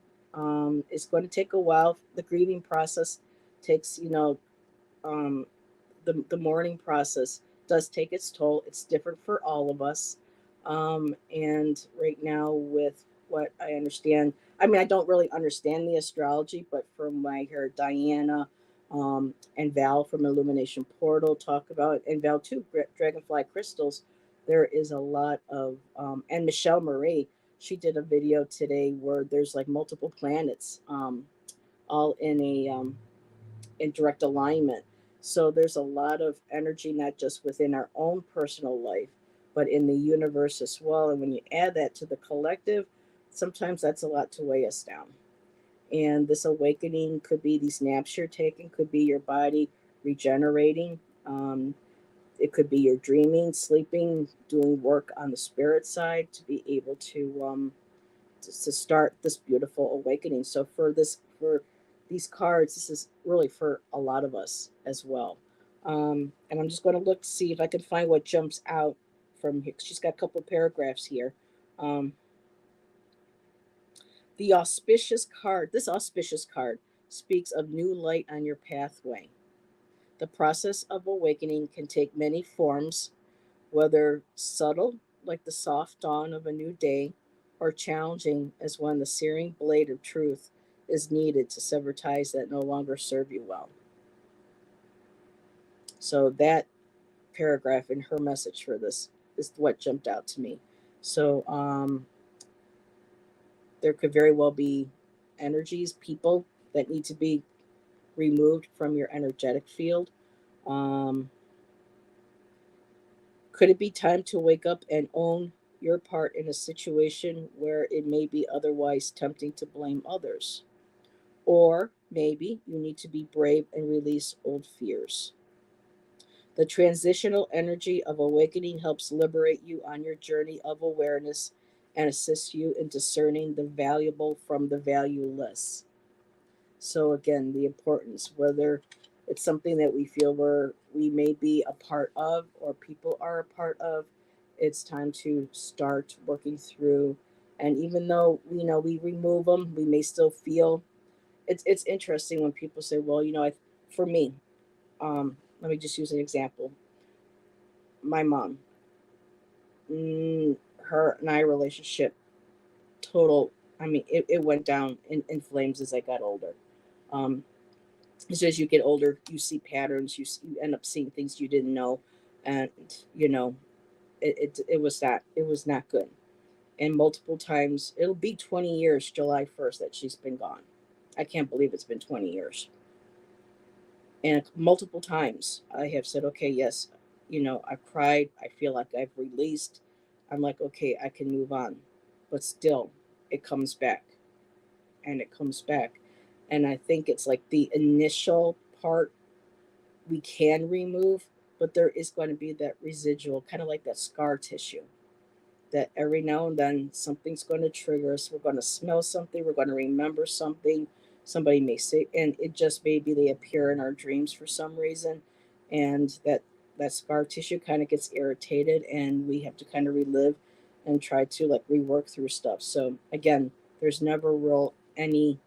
it's going to take a while. The grieving process takes, um, the mourning process does take its toll. It's different for all of us. And right now, with what I understand, I mean, I don't really understand the astrology, but from what I heard Diana and Val from Illumination Portal talk about, and Val too, Dragonfly Crystals, There is a lot of, and Michelle Marie, she did a video today where there's like multiple planets, all in direct alignment. So there's a lot of energy, not just within our own personal life, but in the universe as well. And when you add that to the collective, sometimes that's a lot to weigh us down. And this awakening could be these naps you're taking, could be your body regenerating. It could be your dreaming, sleeping, doing work on the spirit side to be able to start this beautiful awakening. So for these cards, this is really for a lot of us as well. And I'm just going to look see if I can find what jumps out from here. She's got a couple paragraphs here. Um, the auspicious card. This auspicious card speaks of new light on your pathway. The process of awakening can take many forms, whether subtle, like the soft dawn of a new day, or challenging as when the searing blade of truth is needed to sever ties that no longer serve you well. So that paragraph in her message for this is what jumped out to me. So there could very well be energies, people that need to be removed from your energetic field. Um, Could it be time to wake up and own your part in a situation where it may be otherwise tempting to blame others? Or maybe you need to be brave and release old fears. The transitional energy of awakening helps liberate you on your journey of awareness and assists you in discerning the valuable from the valueless. So again, the importance, whether it's something that we feel we may be a part of or people are a part of, it's time to start working through. And even though we remove them, we may still feel. It's interesting when people say, well, for me, let me just use an example. My mom, her and I relationship, total. I mean, it went down in flames as I got older. Um, so as you get older, you see patterns. You end up seeing things you didn't know, and you know it was not good. And multiple times, it'll be 20 years, July 1st, that she's been gone. I can't believe it's been 20 years. And multiple times, I have said, okay, yes, I've cried. I feel like I've released. I'm like, okay, I can move on, but still, it comes back, and it comes back. And I think it's like the initial part we can remove, but there is going to be that residual, kind of like that scar tissue, that every now and then something's going to trigger us. We're going to smell something, we're going to remember something. Somebody may say, and it just maybe they appear in our dreams for some reason, and that scar tissue kind of gets irritated, and we have to kind of relive and try to like rework through stuff. So again, there's never real any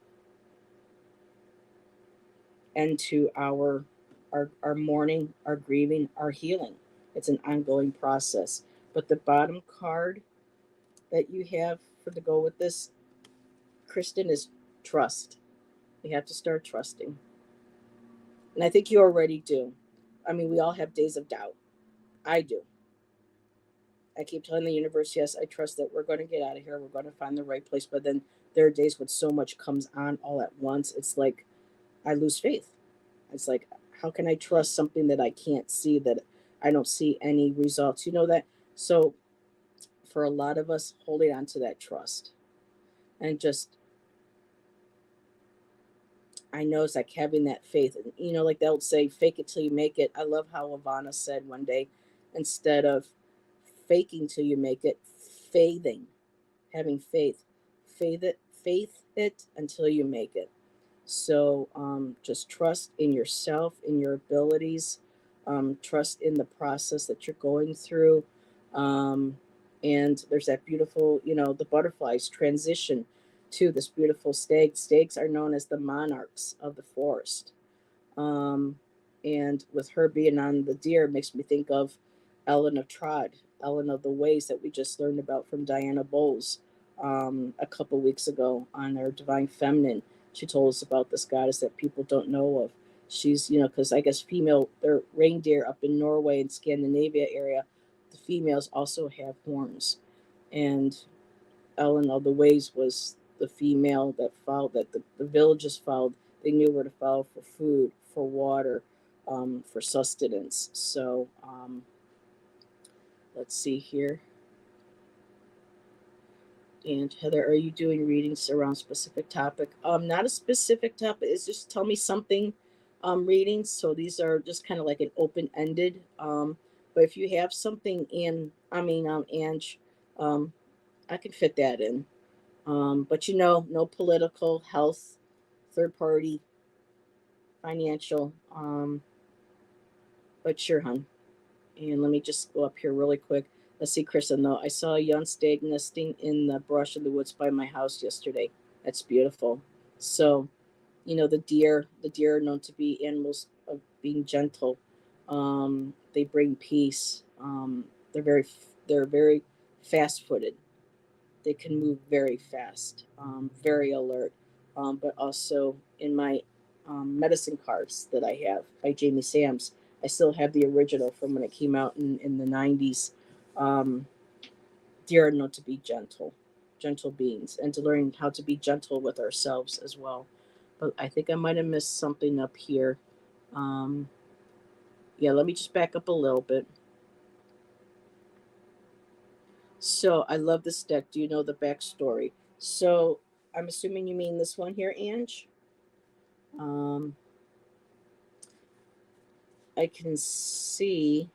end to our mourning, our grieving, our healing. It's an ongoing process. But the bottom card that you have for the go with this, Kristen, is trust. We have to start trusting. And I think you already do. I mean, we all have days of doubt. I do. I keep telling the universe, yes, I trust that we're going to get out of here. We're going to find the right place. But then there are days when so much comes on all at once. It's like I lose faith. It's like, how can I trust something that I can't see, that I don't see any results? You know that? So for a lot of us, holding on to that trust and just, I know it's like having that faith. And, like they'll say, fake it till you make it. I love how Ivana said one day, instead of faking till you make it, faithing, having faith. Faith it until you make it. So just trust in yourself, in your abilities, trust in the process that you're going through. Um, and there's that beautiful, the butterflies transition to this beautiful stag. Stags are known as the monarchs of the forest. Um, and with her being on the deer, makes me think of Ellen of Trod, Ellen of the Ways that we just learned about from Diana Bowles a couple weeks ago on her Divine Feminine. She told us about this goddess that people don't know of. She's, because I guess they're reindeer up in Norway and Scandinavia area. the females also have horns. And Ellen of the Ways was the female that followed, that the villages followed. They knew where to follow for food, for water, for sustenance. So let's see here. And Heather, are you doing readings around specific topic? Not a specific topic. It's just tell me something. Readings. So these are just kind of like an open ended. But if you have something in, Ange, um, I can fit that in. But no political, health, third party, financial. But sure, hun. And let me just go up here really quick. Let's see, Krista. No, I saw a young stag nesting in the brush in the woods by my house yesterday. That's beautiful. So, the deer are known to be animals of being gentle. They bring peace. They're very fast footed. They can move very fast, very alert. But also in my medicine cards that I have by Jamie Sams, I still have the original from when it came out in the 90s. Um, Dear are known to be gentle beings, and to learn how to be gentle with ourselves as well. But I think I might have missed something up here. Um, yeah, let me just back up a little bit. So I love this deck. Do you know the backstory? So I'm assuming you mean this one here, Ange. Um, I can see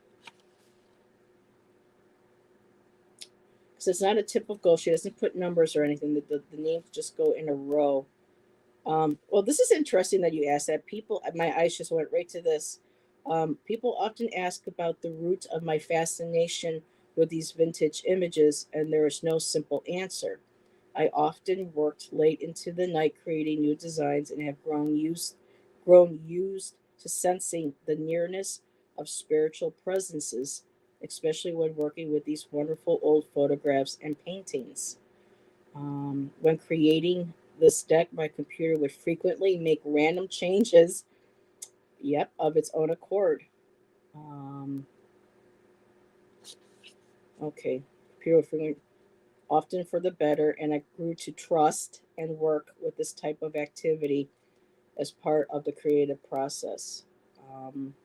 because it's not a typical. She doesn't put numbers or anything. The names just go in a row. Well, this is interesting that you asked that. People, my eyes just went right to this. People often ask about the root of my fascination with these vintage images, and there is no simple answer. I often worked late into the night creating new designs and have grown used to sensing the nearness of spiritual presences, especially when working with these wonderful old photographs and paintings. When creating this deck, my computer would frequently make random changes, yep, of its own accord. Um, okay, computer would frequently, often for the better, and I grew to trust and work with this type of activity as part of the creative process. Um,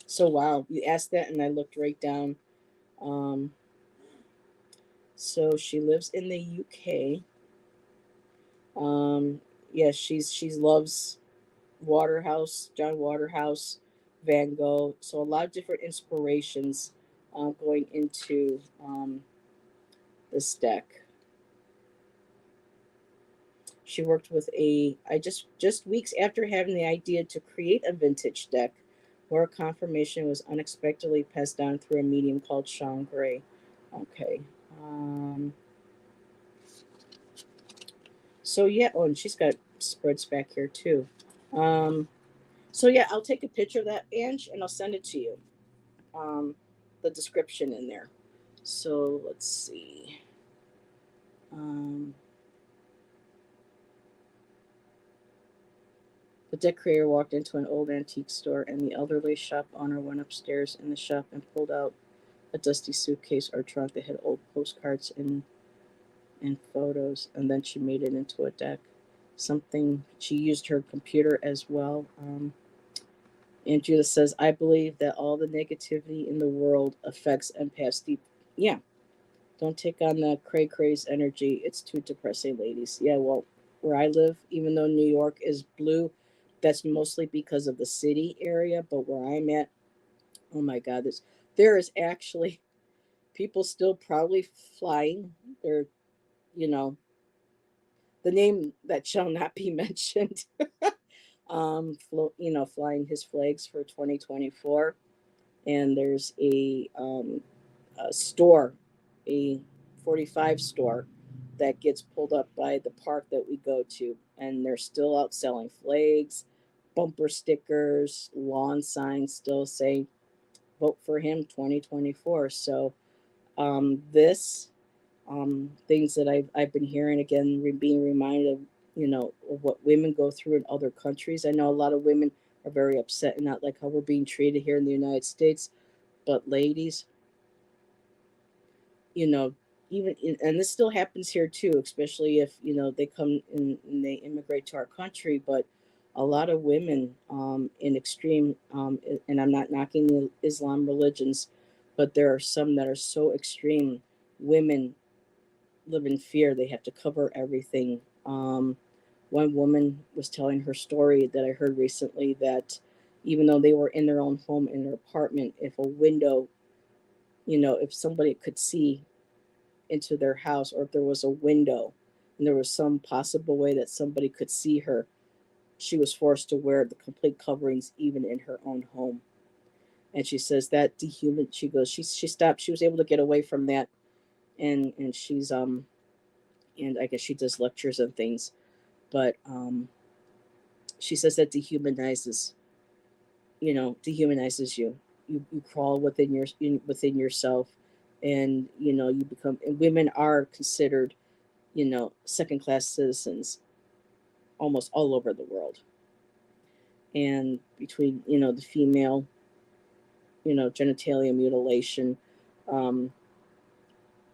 so, wow, you asked that, and I looked right down. Um, so, she lives in the UK. Yeah, she loves Waterhouse, John Waterhouse, Van Gogh. So a lot of different inspirations going into this deck. She worked with I just weeks after having the idea to create a vintage deck, more confirmation was unexpectedly passed down through a medium called Sean Gray. Okay. Um, so yeah, oh, and she's got spreads back here too. Um, so yeah, I'll take a picture of that, Ange, and I'll send it to you. Um, the description in there. So let's see. Um, the deck creator walked into an old antique store, and the elderly shop owner went upstairs in the shop and pulled out a dusty suitcase or trunk that had old postcards and photos, and then she made it into a deck. Something she used her computer as well. And Judith says, "I believe that all the negativity in the world affects empaths deep." Yeah, don't take on the cray cray's energy. It's too depressing, ladies. Yeah, well, where I live, even though New York is blue, that's mostly because of the city area. But where I'm at, oh my God, there is actually people still proudly flying. They're, you know, the name that shall not be mentioned. Flying his flags for 2024. And there's a store, a 45 store that gets pulled up by the park that we go to. And they're still out selling flags, bumper stickers, lawn signs still say, vote for him 2024. So this things that I've been hearing again, being reminded of, of what women go through in other countries. I know a lot of women are very upset and not like how we're being treated here in the United States. But ladies, you know, and this still happens here too, especially if, they come and they immigrate to our country. But a lot of women, in extreme, and I'm not knocking the Islam religions, but there are some that are so extreme. Women live in fear. They have to cover everything. One woman was telling her story that I heard recently, that even though they were in their own home, in their apartment, if a window, if somebody could see into their house, or if there was a window and there was some possible way that somebody could see her, she was forced to wear the complete coverings even in her own home. And she says that she goes, she stopped, she was able to get away from that. And she's and I guess she does lectures and things. But she says that dehumanizes you. You crawl within yourself, and you become, and women are considered, second class citizens almost all over the world. And between, the female, genitalia mutilation, um,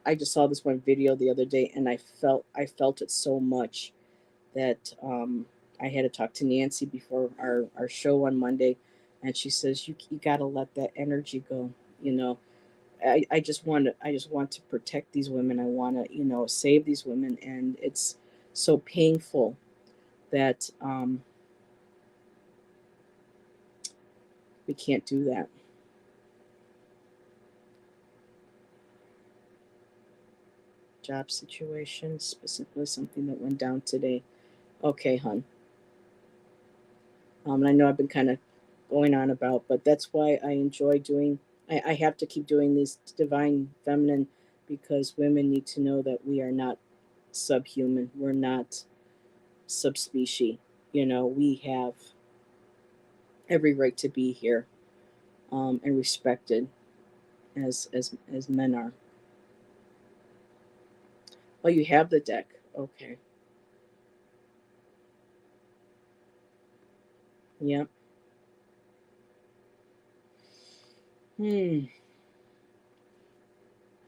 I just saw this one video the other day, and I felt it so much that, I had to talk to Nancy before our show on Monday, and she says, you got to let that energy go. You know, I just want to protect these women. I want to, save these women, and it's so painful that, we can't do that. Job situation, specifically something that went down today. Okay, hun. And I know I've been kind of going on about, but that's why I enjoy doing. I have to keep doing these divine feminine, because women need to know that we are not subhuman. We're not subspecies. We have every right to be here, and respected as men are. Oh, you have the deck. Okay. Yep. Hmm.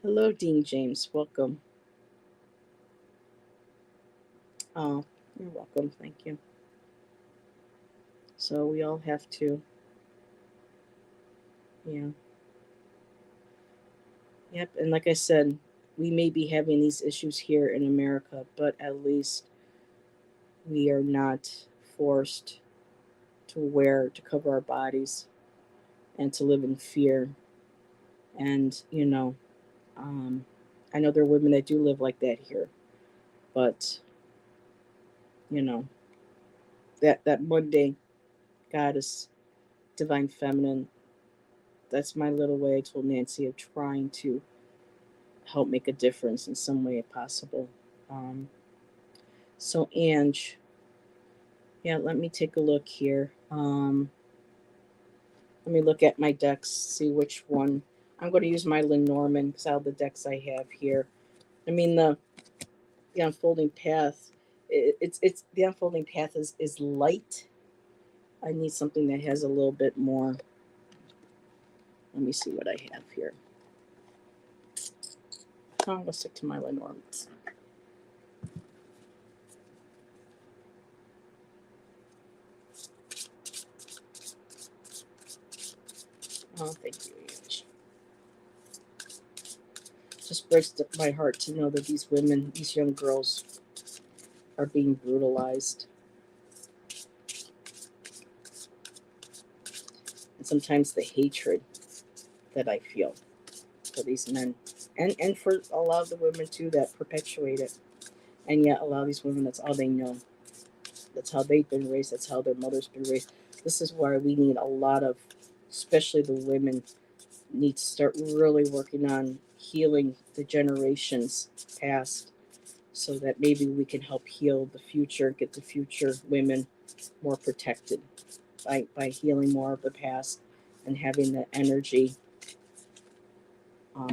Hello, Dean James. Welcome. Oh, you're welcome. Thank you. So we all have to, yeah. Yep. And like I said, we may be having these issues here in America, but at least we are not forced to cover our bodies and to live in fear. And, um, I know there are women that do live like that here, but, you know, that Monday goddess, divine feminine, that's my little way, I told Nancy, of trying to help make a difference in some way possible. Um, so, Ange, yeah, let me take a look here. Let me look at my decks, see which one. I'm going to use my Lenormand because all the decks I have here. I mean, the unfolding path. It's the unfolding path is light. I need something that has a little bit more. Let me see what I have here. I'm going to stick to my Lenormands. Oh, thank you, Ange. Just breaks my heart to know that these women, these young girls, are being brutalized. And sometimes the hatred that I feel for these men, and for a lot of the women too that perpetuate it. And yet, a lot of these women, that's all they know. That's how they've been raised. That's how their mother's been raised. This is why we need a lot of, especially the women, need to start really working on healing the generations past, so that maybe we can help heal the future, get the future women more protected by healing more of the past and having the energy,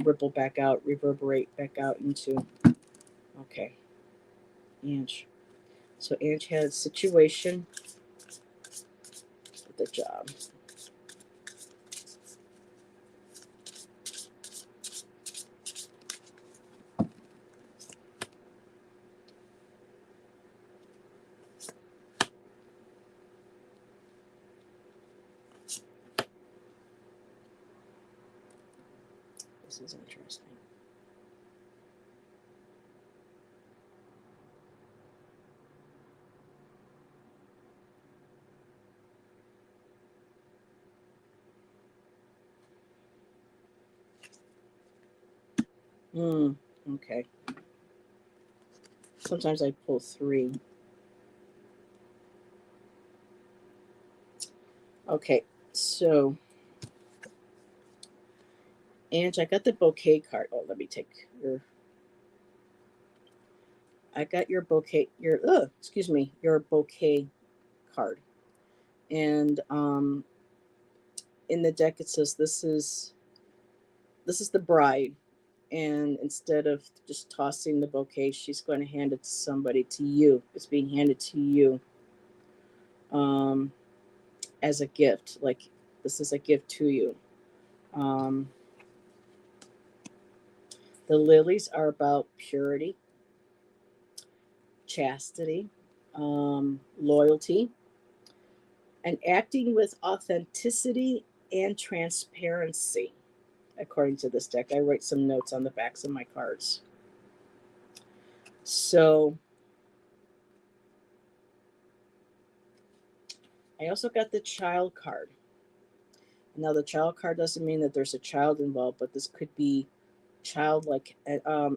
ripple back out, reverberate back out into. Okay, Ange. So Ange had a situation with the job. This is interesting. Hmm. Okay. Sometimes I pull three. Okay. So, Ange, I got the bouquet card. Oh, let me take your. I got your bouquet. Your. Excuse me. Your bouquet card. And in the deck it says this is the bride, and instead of just tossing the bouquet, she's going to hand it to somebody, to you. It's being handed to you, um, as a gift. Like, this is a gift to you. Um, the lilies are about purity, chastity, loyalty, and acting with authenticity and transparency. According to this deck, I write some notes on the backs of my cards. So I also got the child card. Now, the child card doesn't mean that there's a child involved, but this could be childlike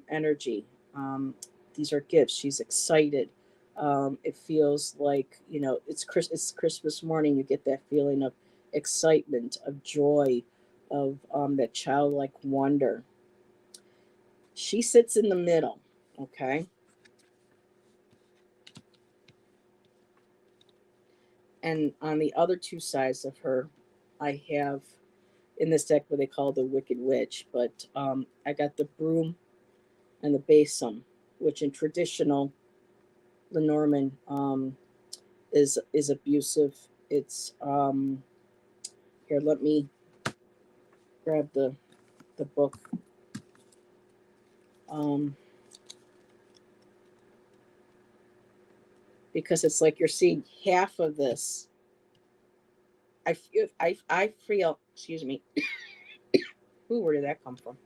energy. Um, these are gifts. She's excited. It feels like, it's Christmas morning. You get that feeling of excitement, of joy, of that childlike wonder. She sits in the middle. Okay, and on the other two sides of her, I have in this deck what they call the Wicked Witch, but I got the broom and the basum, which in traditional Lenormand is abusive. It's here. Let me grab the book. Um, because it's like you're seeing half of this. I feel. Excuse me. Ooh, where did that come from?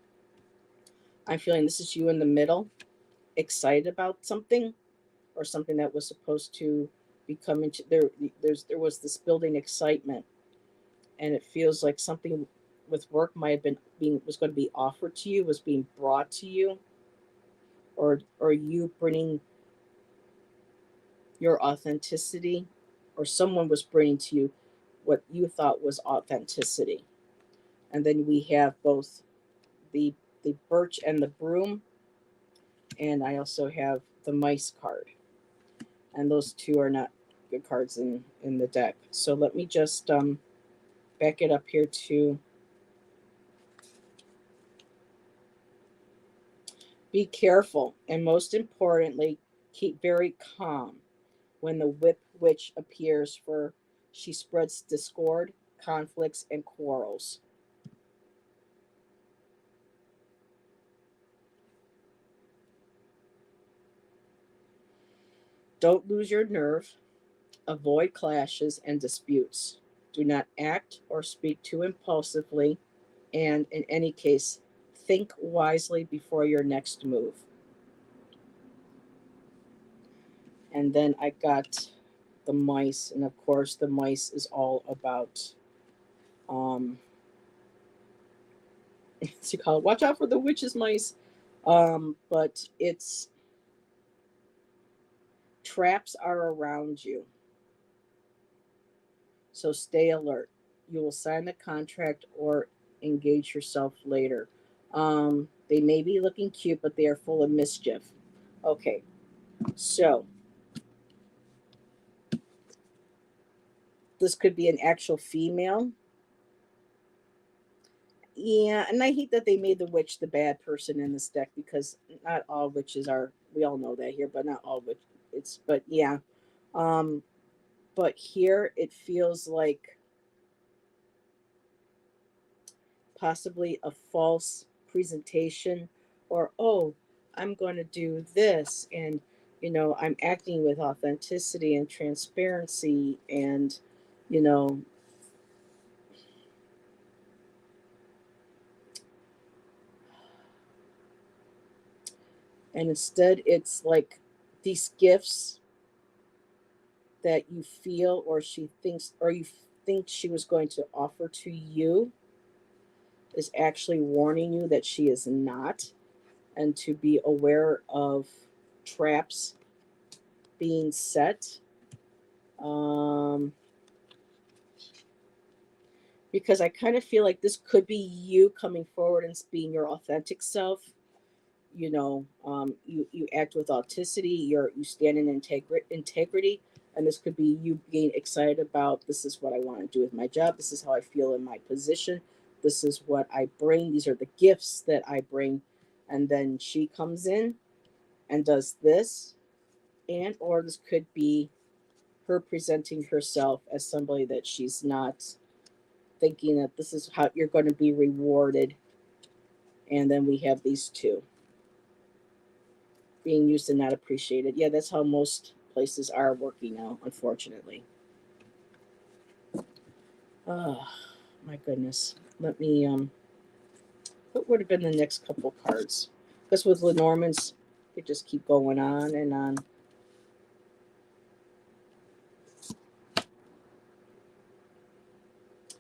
I'm feeling this is you in the middle, excited about something, or something that was supposed to be coming to there. There was this building excitement, and it feels like something with work might have been being was going to be offered to you, was being brought to you, or you bringing your authenticity, or someone was bringing to you what you thought was authenticity. And then we have both the the birch and the broom, and I also have the mice card, and those two are not good cards in the deck. So let me just back it up here to be careful, and most importantly, keep very calm when the whip witch appears, for she spreads discord, conflicts, and quarrels. Don't lose your nerve. Avoid clashes and disputes. Do not act or speak too impulsively, and in any case, think wisely before your next move. And then I got the mice, and of course, the mice is all about um, what you call it? Watch out for the witch's mice. But it's traps are around you, so stay alert. You will sign the contract or engage yourself later. They may be looking cute, but they are full of mischief. Okay, so this could be an actual female. Yeah, and I hate that they made the witch the bad person in this deck, because not all witches are. We all know that here, but not all witch. It's but yeah. Um, but here it feels like possibly a false presentation, or, oh, I'm going to do this, and I'm acting with authenticity and transparency, and you know And instead, it's like these gifts that you feel or she thinks or you think she was going to offer to you is actually warning you that she is not, and to be aware of traps being set. Um, because I kind of feel like this could be you coming forward and being your authentic self. You act with authenticity. You stand in integrity, and this could be you being excited about, this is what I want to do with my job. This is how I feel in my position. This is what I bring. These are the gifts that I bring, and then she comes in and does this, and or this could be her presenting herself as somebody that she's not, thinking that this is how you're going to be rewarded. And then we have these two being used and not appreciated. Yeah, that's how most places are working now, unfortunately. Oh, my goodness. Let me, what would have been the next couple cards? Because with Lenormand's, they just keep going on and on.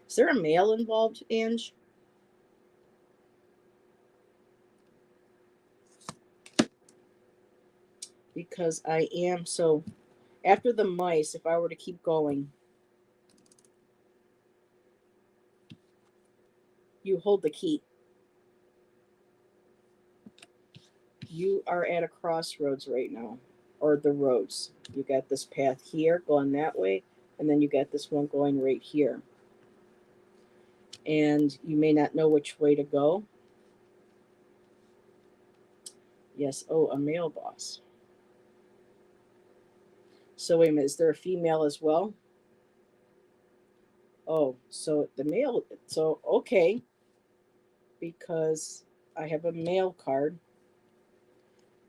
Is there a male involved, Ange? Because I am so. After the mice, if I were to keep going, you hold the key. You are at a crossroads right now, or the roads. You got this path here going that way, and then you got this one going right here. And you may not know which way to go. Yes, oh, a male boss. So wait a minute, is there a female as well? Oh, so the male, so okay, because I have a male card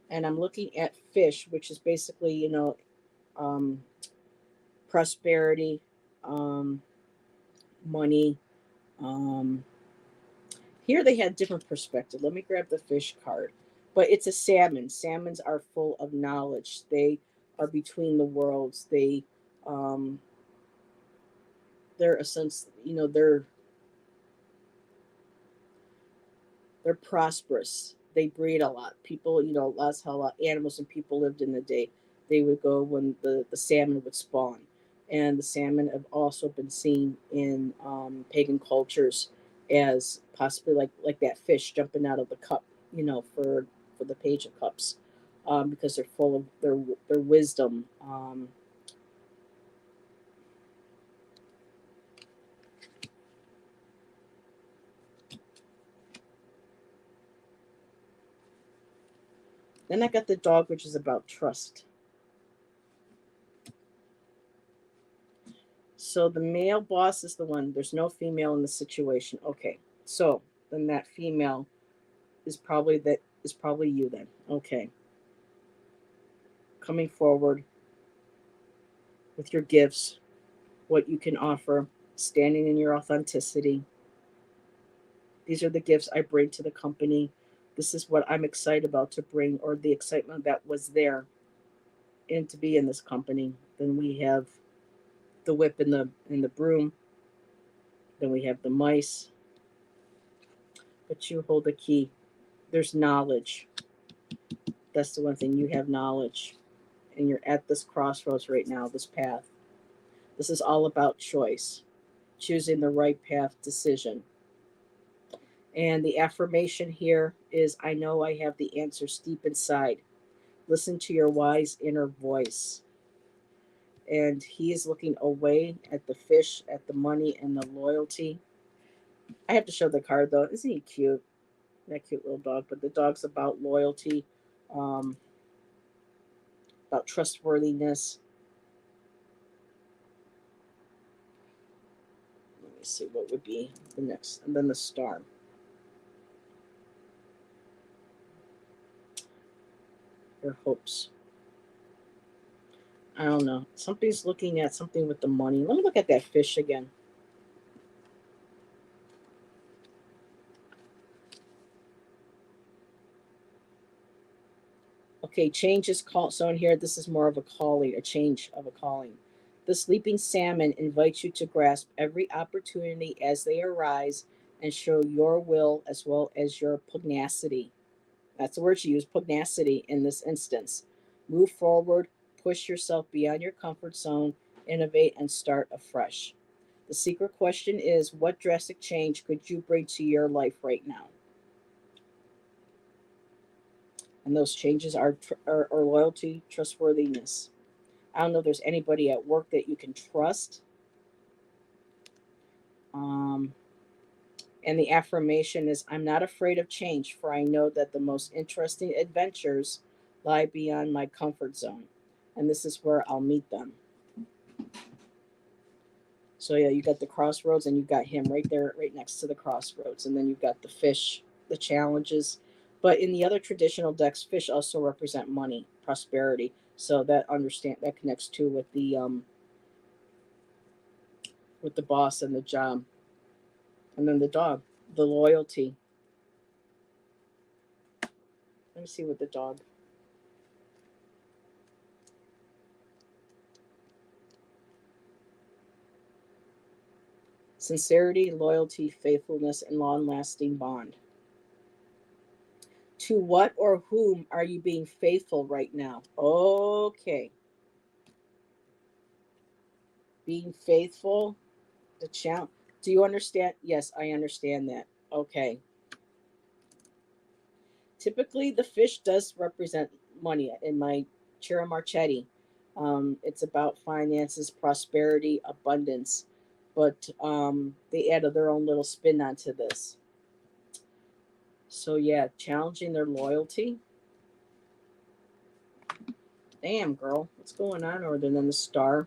and I'm looking at fish, which is basically, um, prosperity, um, money. Um, Here they had different perspective. Let me grab the fish card. But it's a salmon. Salmons are full of knowledge. They are between the worlds. Um, they're a sense, they're prosperous. They breed a lot. People, that's how a lot animals and people lived in the day. They would go when the salmon would spawn. And the salmon have also been seen in pagan cultures as possibly like that fish jumping out of the cup, for the page of cups, because they're full of their wisdom. Then I got the dog, which is about trust. So the male boss is the one. There's no female in the situation. Okay. So then that female is probably you then. Okay. Coming forward with your gifts, what you can offer, standing in your authenticity. These are the gifts I bring to the company. This is what I'm excited about to bring, or the excitement that was there and to be in this company. Then we have the whip and the broom. Then we have the mice. But you hold the key. There's knowledge. That's the one thing, you have knowledge. And you're at this crossroads right now, this path. This is all about choice, choosing the right path decision. And the affirmation here is, I know I have the answers deep inside. Listen to your wise inner voice. And he is looking away at the fish, at the money, and the loyalty. I have to show the card though. Isn't he cute? That cute little dog. But the dog's about loyalty, um, about trustworthiness. Let me see what would be the next. And then the star. Your hopes. I don't know. Somebody's looking at something with the money. Let me look at that fish again. Okay, change is called. So in here, this is more of a calling, a change of a calling. The sleeping salmon invites you to grasp every opportunity as they arise and show your will as well as your pugnacity. That's the word she used, pugnacity in this instance. Move forward, push yourself beyond your comfort zone, innovate, and start afresh. The secret question is, what drastic change could you bring to your life right now? And those changes are loyalty, trustworthiness. I don't know if there's anybody at work that you can trust. Um, and the affirmation is, I'm not afraid of change, for I know that the most interesting adventures lie beyond my comfort zone. And this is where I'll meet them. So yeah, you got the crossroads and you've got him right there, right next to the crossroads. And then you've got the fish, the challenges. But in the other traditional decks, fish also represent money, prosperity. So that connects too with the boss and the job. And then the dog, the loyalty. Let me see what the dog. Sincerity, loyalty, faithfulness, and long lasting bond. To what or whom are you being faithful right now? Okay. Being faithful, the challenge. Do you understand? Yes, I understand that. Okay. Typically, the fish does represent money in my Chira Marchetti. It's about finances, prosperity, abundance, but they added their own little spin onto this. So, yeah, challenging their loyalty. Damn, girl, what's going on over there? And then the star.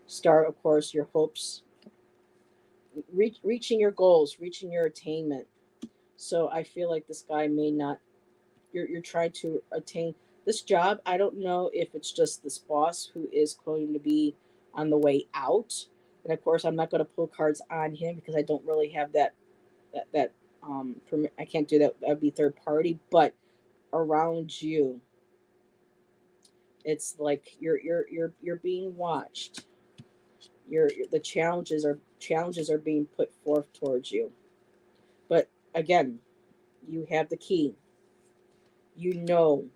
Star, of course, your hopes, reaching your goals, reaching your attainment. So I feel like this guy may not. You're trying to attain this job. I don't know if it's just this boss who is going to be on the way out, and of course I'm not going to pull cards on him because I don't really have that permit. I can't do that. That'd be third party, but around you, it's like you're being watched. The challenges are being put forth towards you. But again, you have the key. You know,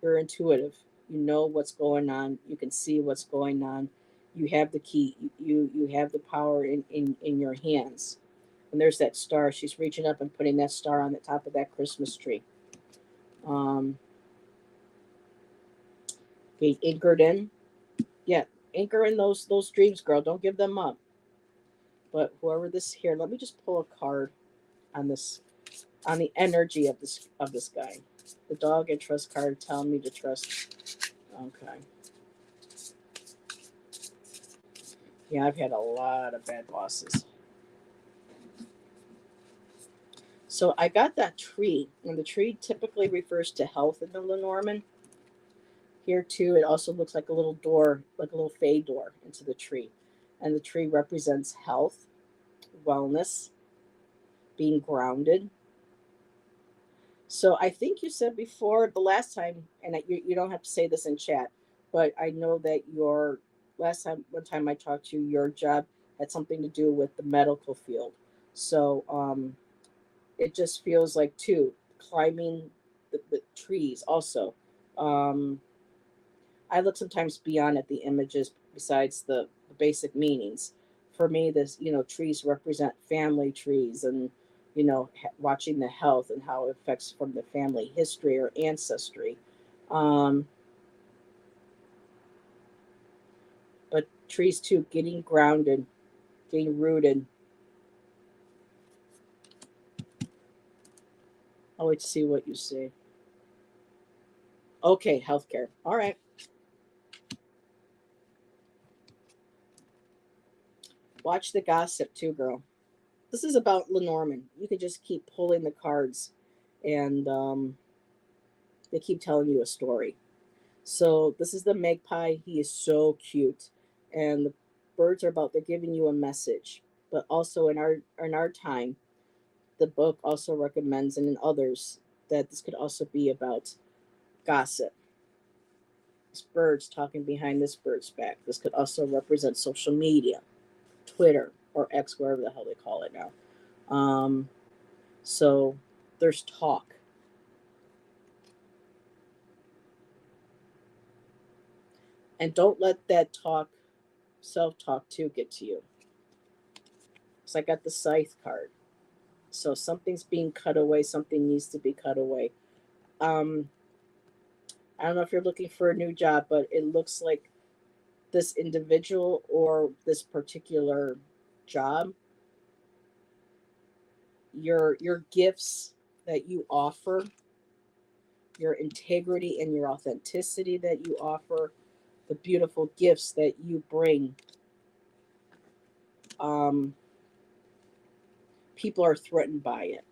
you're intuitive. You know what's going on. You can see what's going on. You have the key. You have the power in your hands. And there's that star. She's reaching up and putting that star on the top of that Christmas tree. Um, okay, anchored in. Yeah, anchor in those dreams, girl. Don't give them up. But whoever this here, let me just pull a card on this, on the energy of this guy. The dog and trust card telling me to trust. Okay. Yeah, I've had a lot of bad bosses. So I got that tree, and the tree typically refers to health in the Lenormand. Here too, it also looks like a little door, like a little fey door into the tree. And the tree represents health, wellness, being grounded. So I think you said before the last time, and you don't have to say this in chat, but I know that your last time, one time I talked to you, your job had something to do with the medical field. So it just feels like too climbing the trees also. Um, I look sometimes beyond at the images besides the basic meanings. For me, this trees represent family trees, and watching the health and how it affects from the family history or ancestry. Um, but trees too, getting grounded, getting rooted. I'll wait to see what you say. Okay, healthcare. All right. Watch the gossip too, girl. This is about Lenormand. You can just keep pulling the cards, and they keep telling you a story. So this is the magpie. He is so cute, and the birds are about they're giving you a message. But also in our time, the book also recommends, and in others, that this could also be about Gossip. This bird's talking behind this bird's back. This could also represent social media, Twitter, or X, wherever the hell they call it now. So there's talk. And don't let that talk, self talk too, get to you. So I got the scythe card. So something's being cut away, something needs to be cut away. Um, I don't know if you're looking for a new job, but it looks like this individual or this particular job, your gifts that you offer, your integrity and your authenticity that you offer, the beautiful gifts that you bring, um, people are threatened by it.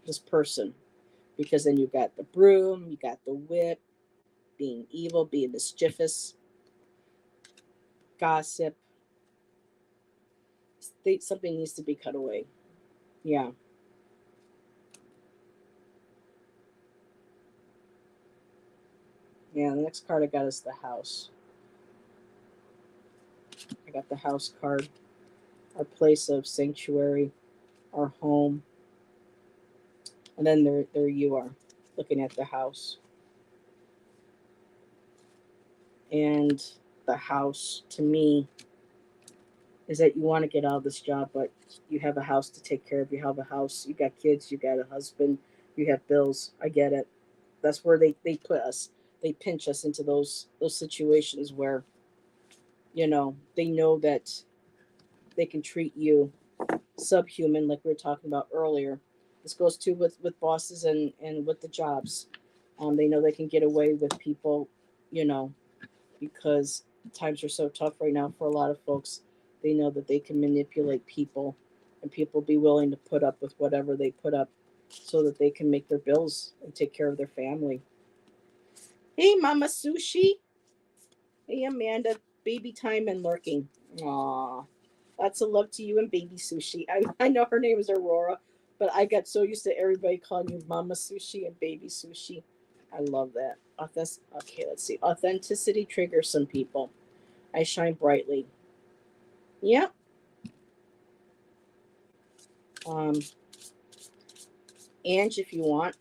This person, because then you got the broom, you got the whip, being evil, being mischievous, gossip. Something needs to be cut away. Yeah. Yeah, the next card I got is the house. I got the house card. Our place of sanctuary, our home. And then there you are, looking at the house. And the house, to me, is that you want to get out of this job, but you have a house to take care of. You have a house, you got kids, you got a husband, you have bills. I get it. That's where they put us. They pinch us into those situations where, they know that they can treat you subhuman, like we were talking about earlier. This goes too with bosses and with the jobs. They know they can get away with people, you know, because times are so tough right now for a lot of folks. They know that they can manipulate people, and people be willing to put up with whatever they put up so that they can make their bills and take care of their family. Hey, Mama Sushi. Hey, Amanda. Baby time and lurking. Aw. Lots of love to you and Baby Sushi. I know her name is Aurora, but I got so used to everybody calling you Mama Sushi and Baby Sushi. I love that. Okay, let's see. Authenticity triggers some people. I shine brightly. Yeah. Um, Ange, if you want,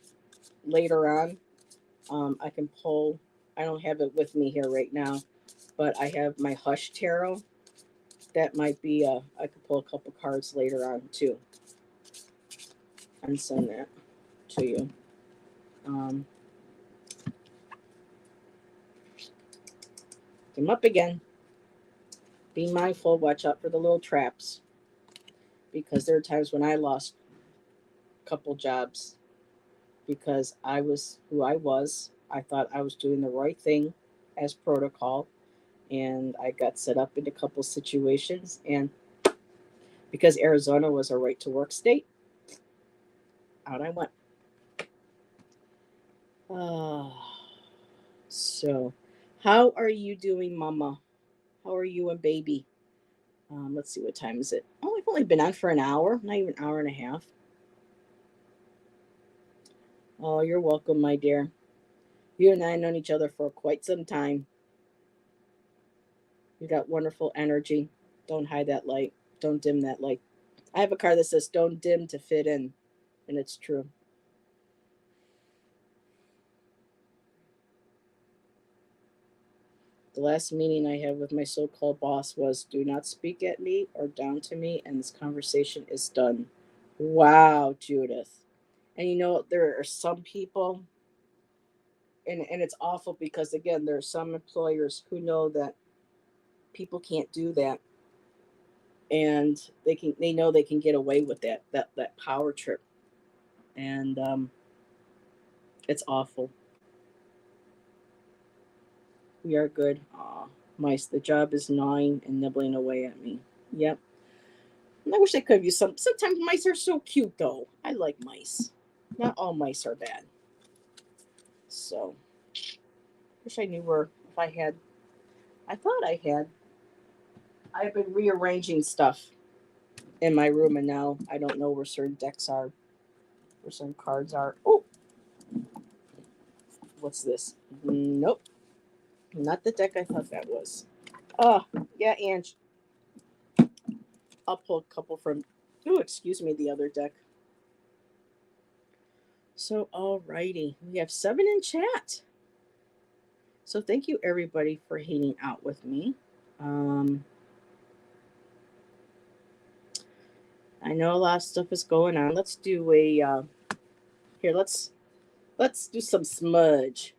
later on, I can pull. I don't have it with me here right now, but I have my Hush Tarot. That might be, I could pull a couple cards later on too and send that to you. Um, Come up again. Be mindful, watch out for the little traps, because there are times when I lost a couple jobs because I was who I was. I thought I was doing the right thing as protocol, and I got set up in a couple situations. And because Arizona was a right to work state, out I went. Ah, so, how are you doing, Mama? How are you and baby? Let's see, what time is it? Oh, we've only been on for an hour, not even an hour and a half. Oh, you're welcome, my dear. You and I have known each other for quite some time. You got wonderful energy. Don't hide that light. Don't dim that light. I have a card that says don't dim to fit in, and it's true. The last meeting I had with my so called boss was do not speak at me or down to me, and this conversation is done. Wow, Judith. And there are some people, and it's awful because, again, there are some employers who know that people can't do that, and they know they can get away with that power trip, and it's awful. We are good. Aw, mice. The job is gnawing and nibbling away at me. Yep. And I wish I could have used some. Sometimes mice are so cute, though. I like mice. Not all mice are bad. So, wish I knew where. If I had. I thought I had. I've been rearranging stuff in my room, and now I don't know where certain decks are, where certain cards are. Oh, What's this? Nope, not the deck I thought that was. Oh, yeah, Ange. I'll pull a couple from, oh, excuse me, the other deck. So, alrighty. We have 7 in chat. So, thank you everybody for hanging out with me. I know a lot of stuff is going on. Let's do a here. Let's do some smudge.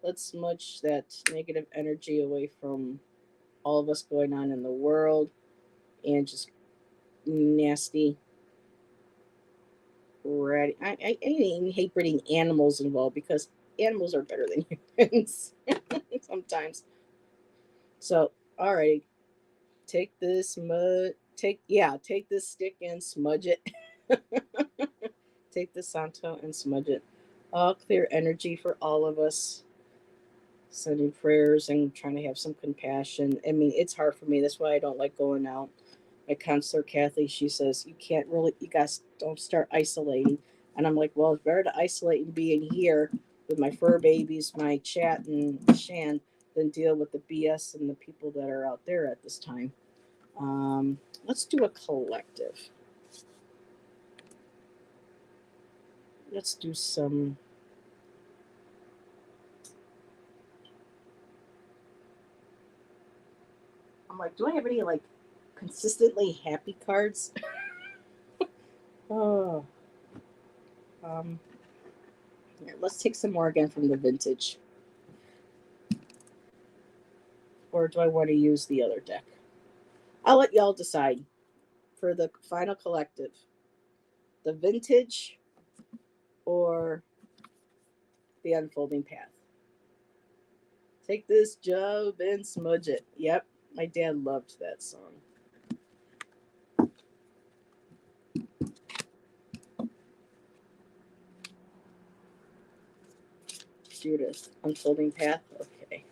Let's smudge that negative energy away from all of us going on in the world and just nasty. I even hate bringing animals involved because animals are better than humans sometimes. So, all right, take this mud. Take this stick and smudge it. Take the Santo and smudge it. All clear energy for all of us. Sending prayers and trying to have some compassion. I mean, it's hard for me. That's why I don't like going out. My counselor, Kathy, she says, you can't really, you guys don't start isolating. And I'm like, well, it's better to isolate and be in here with my fur babies, my chat and Shan, than deal with the BS and the people that are out there at this time. Let's do a collective. Let's do some. I'm like, do I have any like consistently happy cards? Oh, um, here, let's take some more again from the vintage. Or do I want to use the other deck? I'll let y'all decide for the final collective. The vintage or the unfolding path. Take this job and smudge it. Yep, my dad loved that song. Judith, unfolding path. Okay.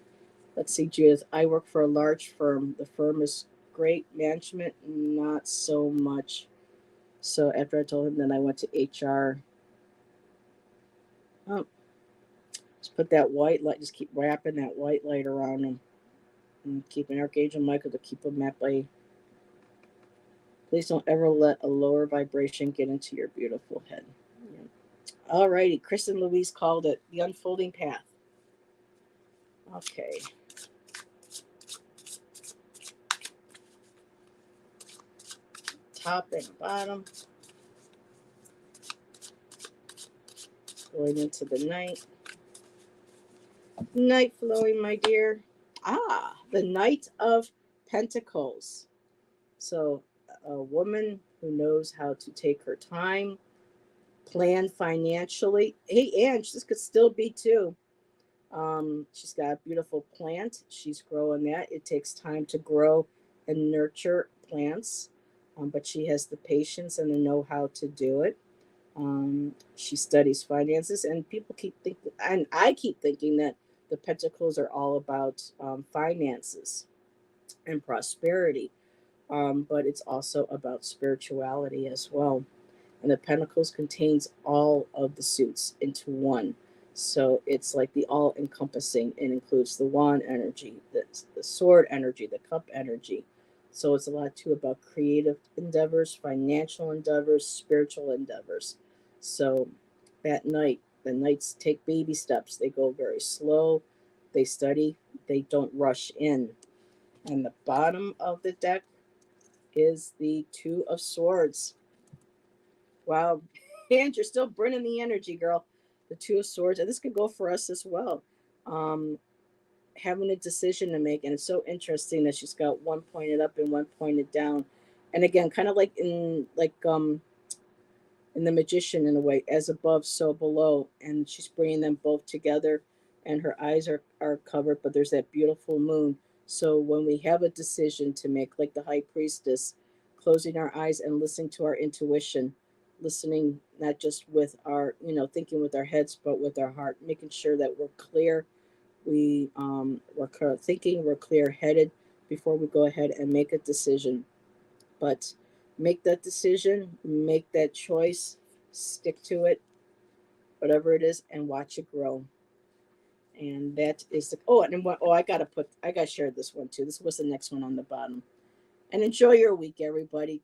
Let's see, Judith. I work for a large firm. The firm is great management, not so much. So after I told him, then I went to HR. Oh, just put that white light. Just keep wrapping that white light around him, and keep an Archangel Michael to keep him at bay. Please don't ever let a lower vibration get into your beautiful head. Yeah. All righty, Kristen Louise called it the unfolding path. Okay. Top and bottom. Going into the night. Night flowing, my dear. Ah, the Knight of Pentacles. So, a woman who knows how to take her time, plan financially. Hey, Ange, this could still be too. She's got a beautiful plant. She's growing that. It takes time to grow and nurture plants, but she has the patience and the know how to do it. She studies finances, and people keep thinking, and I keep thinking that the pentacles are all about finances and prosperity, but it's also about spirituality as well. And the pentacles contains all of the suits into one. So it's like the all encompassing. It includes the wand energy, the sword energy, the cup energy. So it's a lot too about creative endeavors, financial endeavors, spiritual endeavors. So at night, the knights take baby steps. They go very slow. They study. They don't rush in. And the bottom of the deck is the Two of Swords. Wow. And you're still burning the energy, girl. The Two of Swords. And this could go for us as well. Um, Having a decision to make. And it's so interesting that she's got one pointed up and one pointed down. And again, kind of like in the magician in a way, as above, so below. And she's bringing them both together. And her eyes are covered, but there's that beautiful moon. So when we have a decision to make, like the high priestess, closing our eyes and listening to our intuition, listening not just with our, thinking with our heads, but with our heart, making sure that we're clear, we're thinking, we're clear headed before we go ahead and make a decision. But make that decision, make that choice, stick to it, whatever it is, and watch it grow. And that is the oh and what oh I gotta share this one too. This was the next one on the bottom. And enjoy your week, everybody.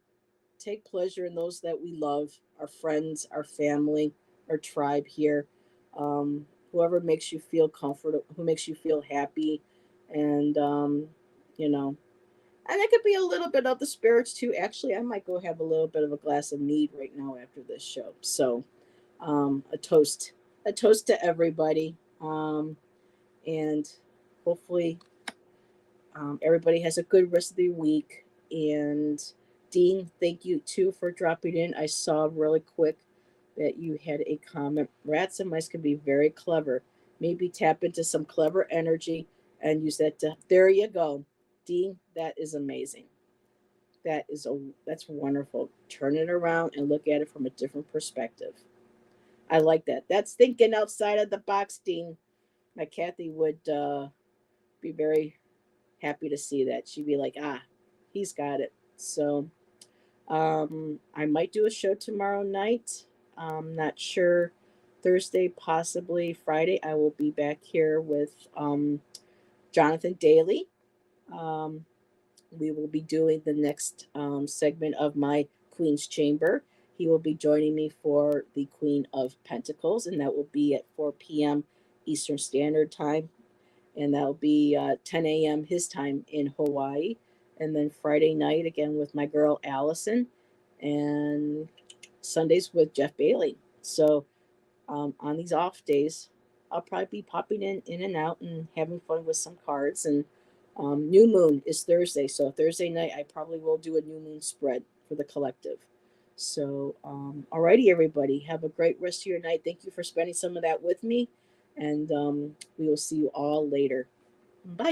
Take pleasure in those that we love, our friends, our family, our tribe here. Whoever makes you feel comfortable, who makes you feel happy, and you know, and it could be a little bit of the spirits too. Actually, I might go have a little bit of a glass of mead right now after this show. So, a toast, a toast to everybody, and hopefully everybody has a good rest of the week. And Dean, thank you too for dropping in. I saw really quick that you had a comment. Rats and mice can be very clever. Maybe tap into some clever energy and use that. There you go, Dean. That is amazing. That's wonderful. Turn it around and look at it from a different perspective. I like that. That's thinking outside of the box, Dean. My Kathy would be very happy to see that. She'd be like, ah, he's got it. So I might do a show tomorrow night. I'm not sure. Thursday, possibly Friday. I will be back here with Jonathan Daly. Um, we will be doing the next segment of my Queen's Chamber. He will be joining me for the Queen of Pentacles, and that will be at 4 p.m. Eastern Standard Time, and that'll be 10 a.m. his time in Hawaii. And then Friday night again with my girl Allison, and Sundays with Jeff Bailey. So on these off days, I'll probably be popping in and out and having fun with some cards. And new moon is Thursday, so Thursday night I probably will do a new moon spread for the collective. So, alrighty, everybody, have a great rest of your night. Thank you for spending some of that with me, and we will see you all later. Bye.